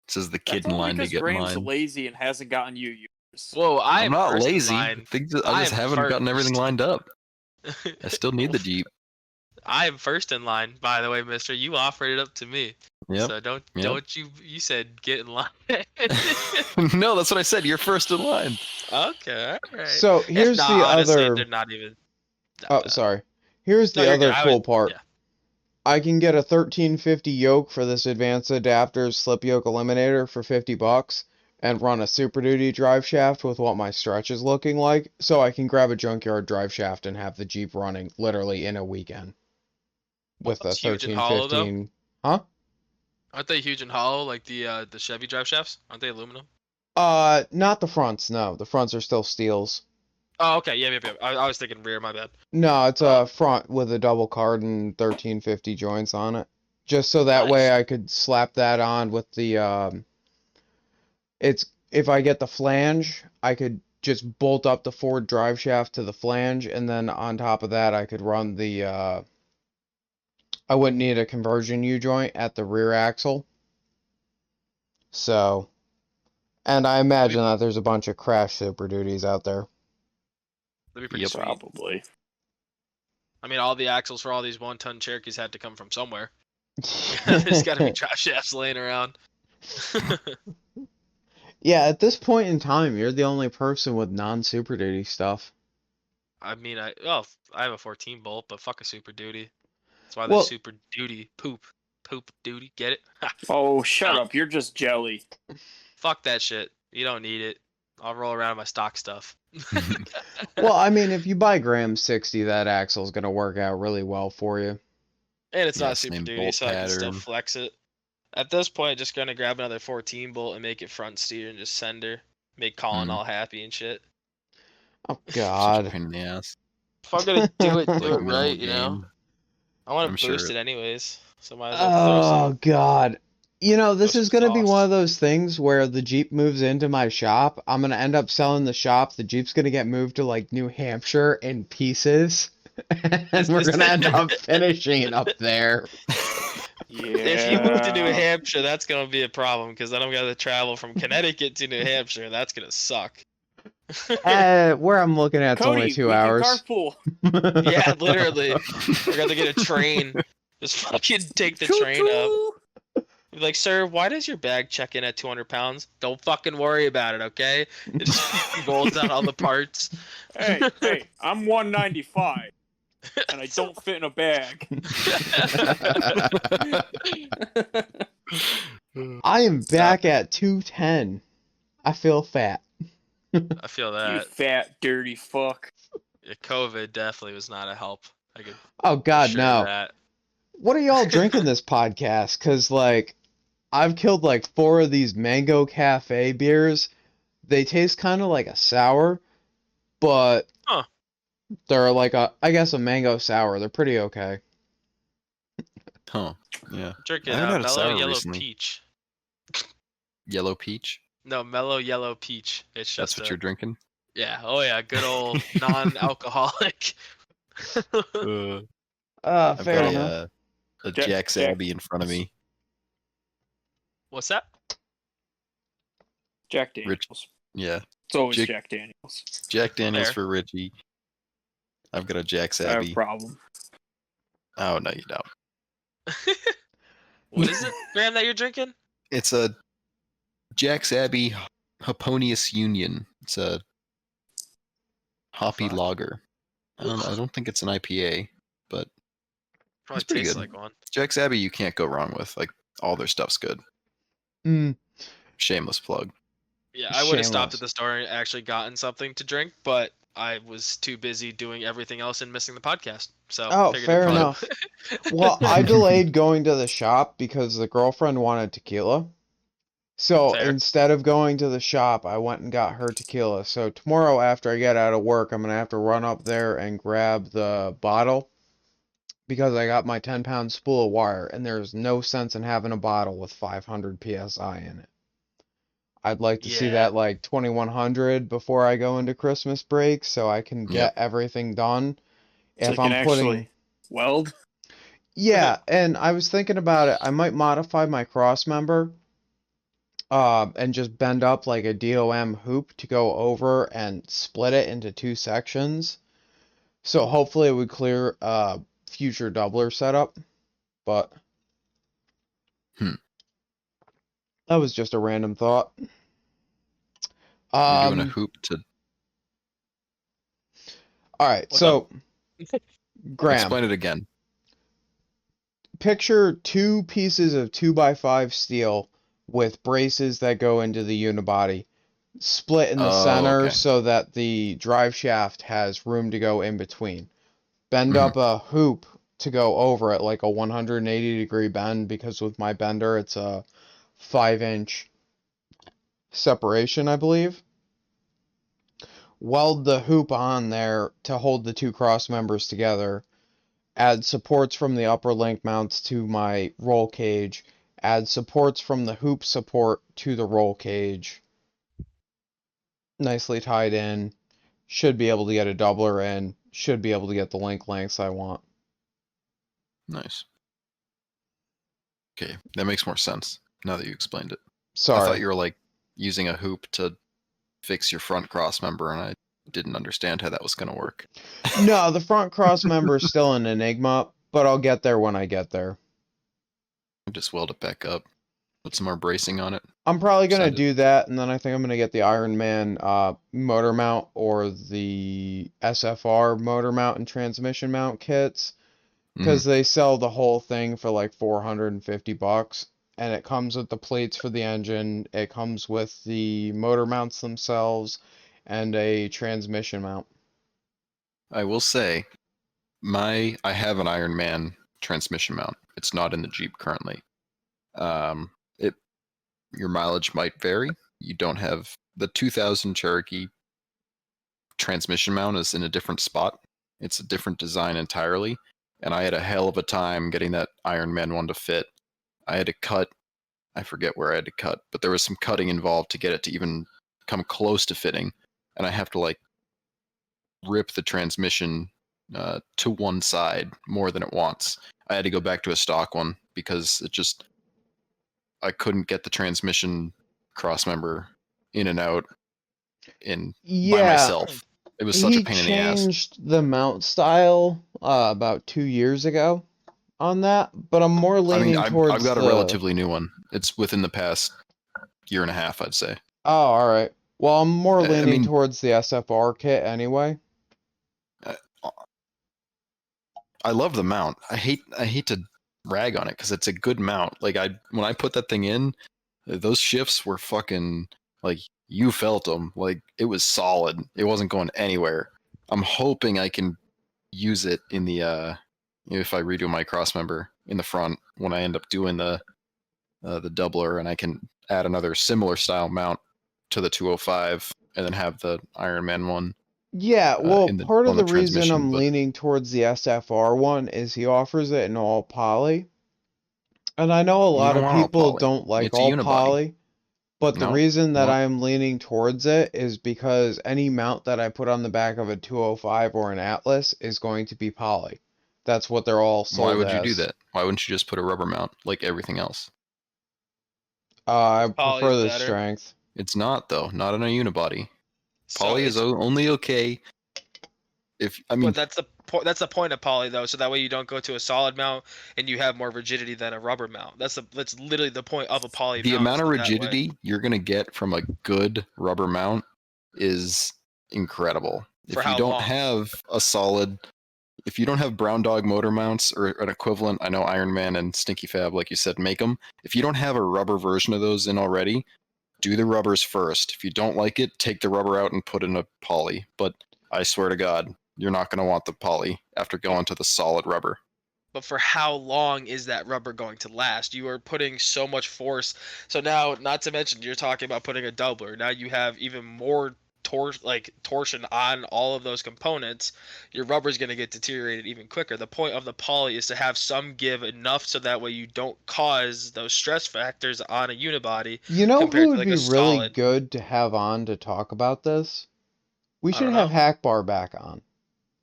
Says the kid That's in only line to because get Graham's mine. lazy and hasn't gotten you yours. Whoa, I I'm am not first in lazy. line. I I just am haven't gotten everything first. lined up. I still need the Jeep. I am first in line, by the way, mister. You offered it up to me. Yep. So don't yep. you said get in line. No, that's what I said. You're first in line. Okay, alright. So here's the honestly, other. they're not even that Oh, bad. sorry. Here's No, the you're other good. I cool would- part. yeah. I can get a 1350 yoke for this advanced adapters slip yoke eliminator for $50 and run a Super Duty drive shaft with what my stretch is looking like, so I can grab a junkyard drive shaft and have the Jeep running literally in a weekend. With a It's huge and hollow, though? 1315. Huh? Aren't they huge and hollow like the Chevy drive shafts? Aren't they aluminum? Not the fronts, no. The fronts are still steels. Oh, okay. Yeah. I was thinking rear. My bad. No, it's a front with a double carbon 1350 joints on it. Just so that way Nice. I could slap that on with the if I get the flange, I could just bolt up the Ford drive shaft to the flange, and then on top of that I could run the I wouldn't need a conversion U-joint at the rear axle. So, and I imagine that there's a bunch of crash Super Duties out there. That'd be pretty Yep. sweet. Probably. I mean, all the axles for all these 1-ton Cherokees had to come from somewhere. There's got to be drive shafts laying around. Yeah, at this point in time, you're the only person with non-Super Duty stuff. I mean, I have a 14 bolt, but fuck a Super Duty. That's why Well- there's Super Duty poop duty. Get it? Oh, shut up! You're just jelly. Fuck that shit. You don't need it. I'll roll around in my stock stuff. Well, I mean, if you buy Graham 60, that axle's gonna work out really well for you. And it's Yeah, not Super same Duty, bolt so I can still pattern. flex it. At this point, just gonna grab another 14 bolt and make it front steer and just send her. Make Colin Mhm. all happy and shit. Oh Such a God. pain in the ass. If I'm gonna do it, do Like it minimal right, you know? gain. I want I'm to sure boost it anyways, so might as well Oh God. You know, throw this some is gonna be one sauce. of those things where the Jeep moves into my shop. I'm gonna end up selling the shop. The Jeep's gonna get moved to like New Hampshire in pieces. And we're gonna end up finishing it up there. If you move to New Yeah. Hampshire, that's gonna be a problem because then I'm gonna travel from Connecticut to New Hampshire. That's gonna suck. Where I'm looking at, it's only Cody, 2 we can hours. carpool. Yeah, literally. We're gonna get a train. Just fucking take the train up. Choo-choo. Be like, sir, why does your bag check in at 200 pounds? Don't fucking worry about it, okay? It just rolls out all the parts. Hey, I'm 195, and I don't fit in a bag. I am back at 210. I feel fat. I feel You that. fat, dirty fuck. Yeah, COVID definitely was not a help. I could Oh God, assure no. that. What are y'all drinking this podcast? Cause like I've killed like 4 of these Mango Cafe beers. They taste kind of like a sour, but Huh. they're like I guess a mango sour. They're pretty okay. Huh. Yeah. Drinking I haven't had a mellow sour yellow recently. peach. Yellow peach? No, mellow yellow peach. It's That's just what a you're drinking? yeah. Oh yeah, good old non-alcoholic. I've Fair got enough. a Jack Jack- Abbey in front of me. What's that? Jack Rich- Daniels. Yeah. It's always Jack- Jack Daniels. Jack Daniels Fair. for Richie. I've got a Jack's I have a Abbey. problem. Oh, no, you don't. What is it, Graham, that you're drinking? It's a Jack's Abbey Hoponius Union. It's a hoppy Fuck. lager. I don't think it's an IPA, but Probably pretty tastes good. like one. Jack's Abbey you can't go wrong with. Like all their stuff's good. Mm, Shameless plug. Yeah, I would have stopped Shameless. at the store and actually gotten something to drink, but I was too busy doing everything else and missing the podcast. So Oh, figured fair it'd probably- enough. Well, I delayed going to the shop because the girlfriend wanted tequila. So Fair. instead of going to the shop, I went and got her tequila. So tomorrow after I get out of work, I'm gonna have to run up there and grab the bottle because I got my 10-pound spool of wire, and there's no sense in having a bottle with 500 psi in it. I'd like to see Yeah. that like 2100 before I go into Christmas break so I can get Yep. everything done. So If you I'm can putting actually weld. Yeah, and I was thinking about it. I might modify my cross member, and just bend up like a DOM hoop to go over and split it into 2 sections. So hopefully it would clear future doubler setup. But that was just a random thought. You're doing a hoop to All right, What's so Graham, explain it again. picture 2 pieces of 2x5 steel with braces that go into the unibody, split in the Oh, center okay. so that the drive shaft has room to go in between. Bend Mhm. up a hoop to go over it, like a 180-degree bend, because with my bender it's a 5-inch separation, I believe. Weld the hoop on there to hold the 2 cross members together. Add supports from the upper link mounts to my roll cage. Add supports from the hoop support to the roll cage. Nicely tied in. Should be able to get a doubler in. Should be able to get the link lengths I want. Nice. Okay, that makes more sense now that you explained it. I Sorry. thought you were like using a hoop to fix your front cross member, and I didn't understand how that was going to work. No, the front cross member is still an enigma, but I'll get there when I get there. Just weld it back up. Put some more bracing on it. I'm probably gonna Send it. do that, and then I think I'm gonna get the Iron Man motor mount or the SFR motor mount and transmission mount kits, because they sell the whole thing for like $450, and it comes with the plates for the engine, it comes with the motor mounts themselves, and a transmission mount. I will say, I have an Iron Man transmission mount. It's not in the Jeep currently. It your mileage might vary. You don't have the 2000 Cherokee transmission mount is in a different spot. It's a different design entirely, and I had a hell of a time getting that Iron Man one to fit. I had to cut. I forget where I had to cut, but there was some cutting involved to get it to even come close to fitting, and I have to like rip the transmission to one side more than it wants. I had to go back to a stock one because I couldn't get the transmission crossmember in and out by Yeah, myself. It was such a he pain in the ass. changed the mount style about 2 years ago on that, but I'm more I mean, leaning I've towards got a the. relatively new one. It's within the past year and a half, I'd say. Oh, all right. Well, I'm more I leaning mean- towards the SFR kit anyway. I love the mount. I hate to rag on it because it's a good mount. Like when I put that thing in, those shifts were fucking like you felt them. Like it was solid. It wasn't going anywhere. I'm hoping I can use it in the if I redo my crossmember in the front when I end up doing the doubler, and I can add another similar style mount to the 205 and then have the Iron Man one. Yeah, well, part of on the the reason transmission, I'm but- leaning towards the SFR one is he offers it in all poly. And I know a lot don't of want all people poly. don't like It's a all unibody. poly, but the No, reason that no. I am leaning towards it is because any mount that I put on the back of a 205 or an Atlas is going to be poly. That's what they're all sold Why would you do as. that? Why wouldn't you just put a rubber mount like everything else? I Poly's prefer the better. strength. It's not though. Not on a unibody. So Poly is it's- only okay if I mean But that's the point. That's the point of poly, though. So that way you don't go to a solid mount and you have more rigidity than a rubber mount. That's literally the point of a poly the mount. amount of so that way- rigidity you're gonna get from a good rubber mount is incredible. For If how you don't long? have a solid, if you don't have Brown Dog motor mounts or an equivalent, I know Iron Man and Stinky Fab, like you said, make them. If you don't have a rubber version of those in already, do the rubbers first. If you don't like it, take the rubber out and put in a poly. But I swear to God, you're not going to want the poly after going to the solid rubber. But for how long is that rubber going to last? You are putting so much force. So now, not to mention, you're talking about putting a doubler. Now you have even more torsion on all of those components. Your rubber is going to get deteriorated even quicker. The point of the poly is to have some give enough so that way you don't cause those stress factors on a unibody. You know compared who to, would like, be a really solid. good to have on to talk about this? We I should don't have know. Hackbar back on.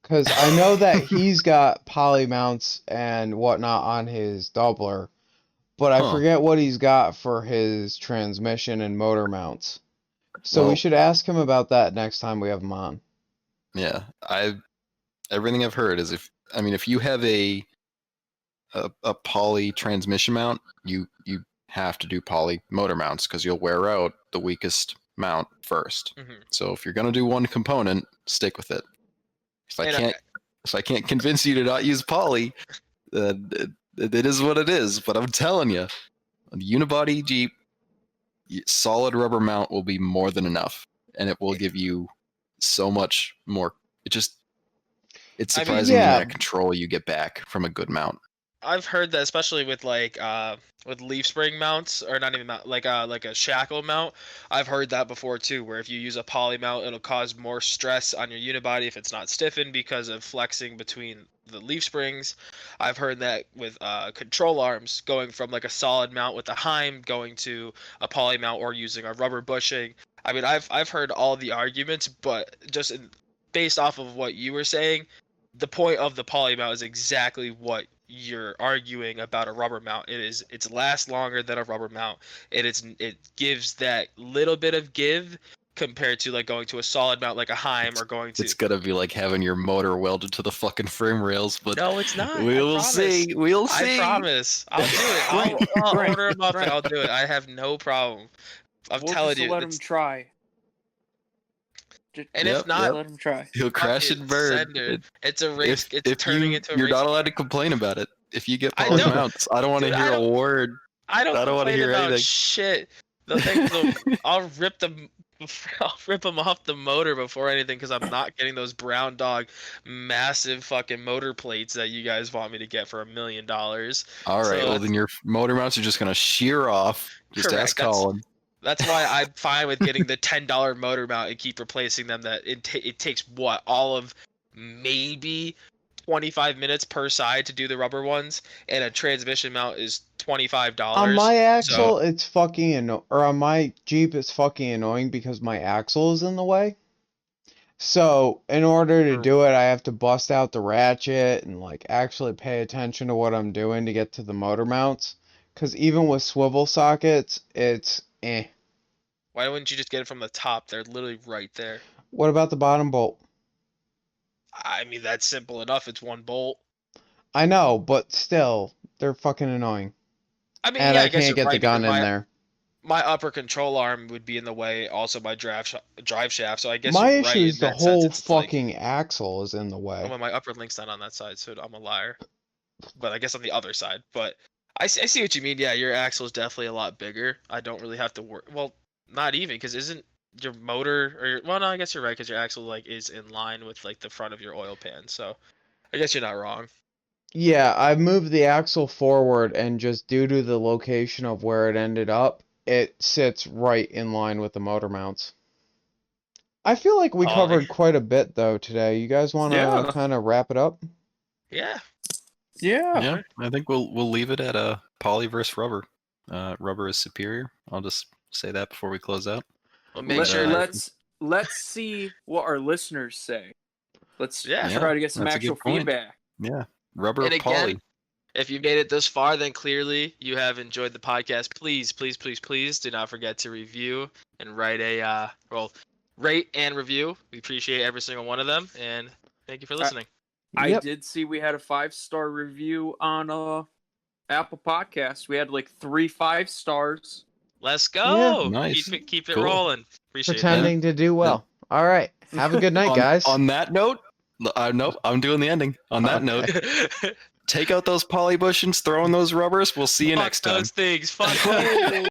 Because I know that he's got poly mounts and whatnot on his doubler, but I Huh. forget what he's got for his transmission and motor mounts. So we Well- should ask him about that next time we have him on. Yeah, everything I've heard is if you have a poly transmission mount, you have to do poly motor mounts because you'll wear out the weakest mount first. Mhm. So if you're gonna do one component, stick with it. If I can't convince you to not use poly, it is what it is. But I'm telling you, a unibody Jeep, solid rubber mount will be more than enough, and it will give you so much more. It's I mean, surprising yeah. the amount of control you get back from a good mount. I've heard that especially with with leaf spring mounts, or not even mount, like a shackle mount. I've heard that before too, where if you use a poly mount, it'll cause more stress on your unibody if it's not stiffened because of flexing between the leaf springs. I've heard that with control arms, going from like a solid mount with a Heim going to a poly mount or using a rubber bushing. I mean, I've heard all the arguments, but based off of what you were saying, the point of the poly mount is exactly what you're arguing about a rubber mount. It's lasts longer than a rubber mount. It gives that little bit of give compared to like going to a solid mount like a Heim or going to. It's gonna be like having your motor welded to the fucking frame rails, but No, it's not. we I will promise. see. We'll see. I promise. I'll do it. I'll Right, order them up right. and I'll do it. I have no problem. I'm We'll telling just you. let him it's- try. And Yep, if not, yep. Let him try. He'll crash fucking and burn. send her. It's a race. It's turning into a you're race. not allowed to complain about it. If you get I poly know. mounts, I don't want to Dude, hear I a word. I don't I don't wanna complain hear about anything. shit. The thing, I'll rip them. I'll rip them off the motor before anything because I'm not getting those brown dog massive fucking motor plates that you guys want me to get for $1 million. All right, So well that's- then your motor mounts are just gonna shear off. Just Correct, ask that's- Colin. That's why I'm fine with getting the $10 motor mount and keep replacing them. That it takes what, all of maybe 25 minutes per side to do the rubber ones, and a transmission mount is $25. On my axle, it's fucking or on my Jeep, it's fucking annoying because my axle is in the way. So, in order to do it, I have to bust out the ratchet and like actually pay attention to what I'm doing to get to the motor mounts. Because even with swivel sockets, it's eh. Why wouldn't you just get it from the top? They're literally right there. What about the bottom bolt? I mean, that's simple enough. It's one bolt. I know, but still, they're fucking annoying. I mean, And yeah, I I guess can't you're get the right, gun because in there. my upper control arm would be in the way, also my drive shaft. So I guess My you're issue right is in the that sense. whole It's like, fucking axle is in the way. well, my upper link's not on that side, so I'm a liar. But I guess on the other side. But I see what you mean. Yeah, your axle is definitely a lot bigger. I don't really have to work. Well, not even, because isn't your motor or well, no, I guess you're right, because your axle like is in line with like the front of your oil pan. So I guess you're not wrong. Yeah, I moved the axle forward, and just due to the location of where it ended up, it sits right in line with the motor mounts. I feel like we Oh, covered quite a bit though today. You guys want to Yeah. kind of wrap it up? Yeah. Yeah. Yeah, I think we'll leave it at a poly versus rubber. Rubber is superior. I'll just say that before we close out. Well, make Let, sure. let's see what our listeners say. Let's Yeah. try to get some that's a good actual point. feedback. Yeah, rubber And poly. again, if you made it this far, then clearly you have enjoyed the podcast. Please, please, please, please do not forget to review and write a rate and review. We appreciate every single one of them, and thank you for listening. I Yep. did see we had a 5-star review on Apple Podcasts. We had like 3 5 stars. Let's go. Yeah, nice. Keep it Cool. rolling. Appreciate Pretending to do well. All right. Have a good night, guys. On that note, nope, I'm doing the ending. On that note, that. take out those poly bushings, throw in those rubbers. We'll see you Fuck next time. those things. Fuck.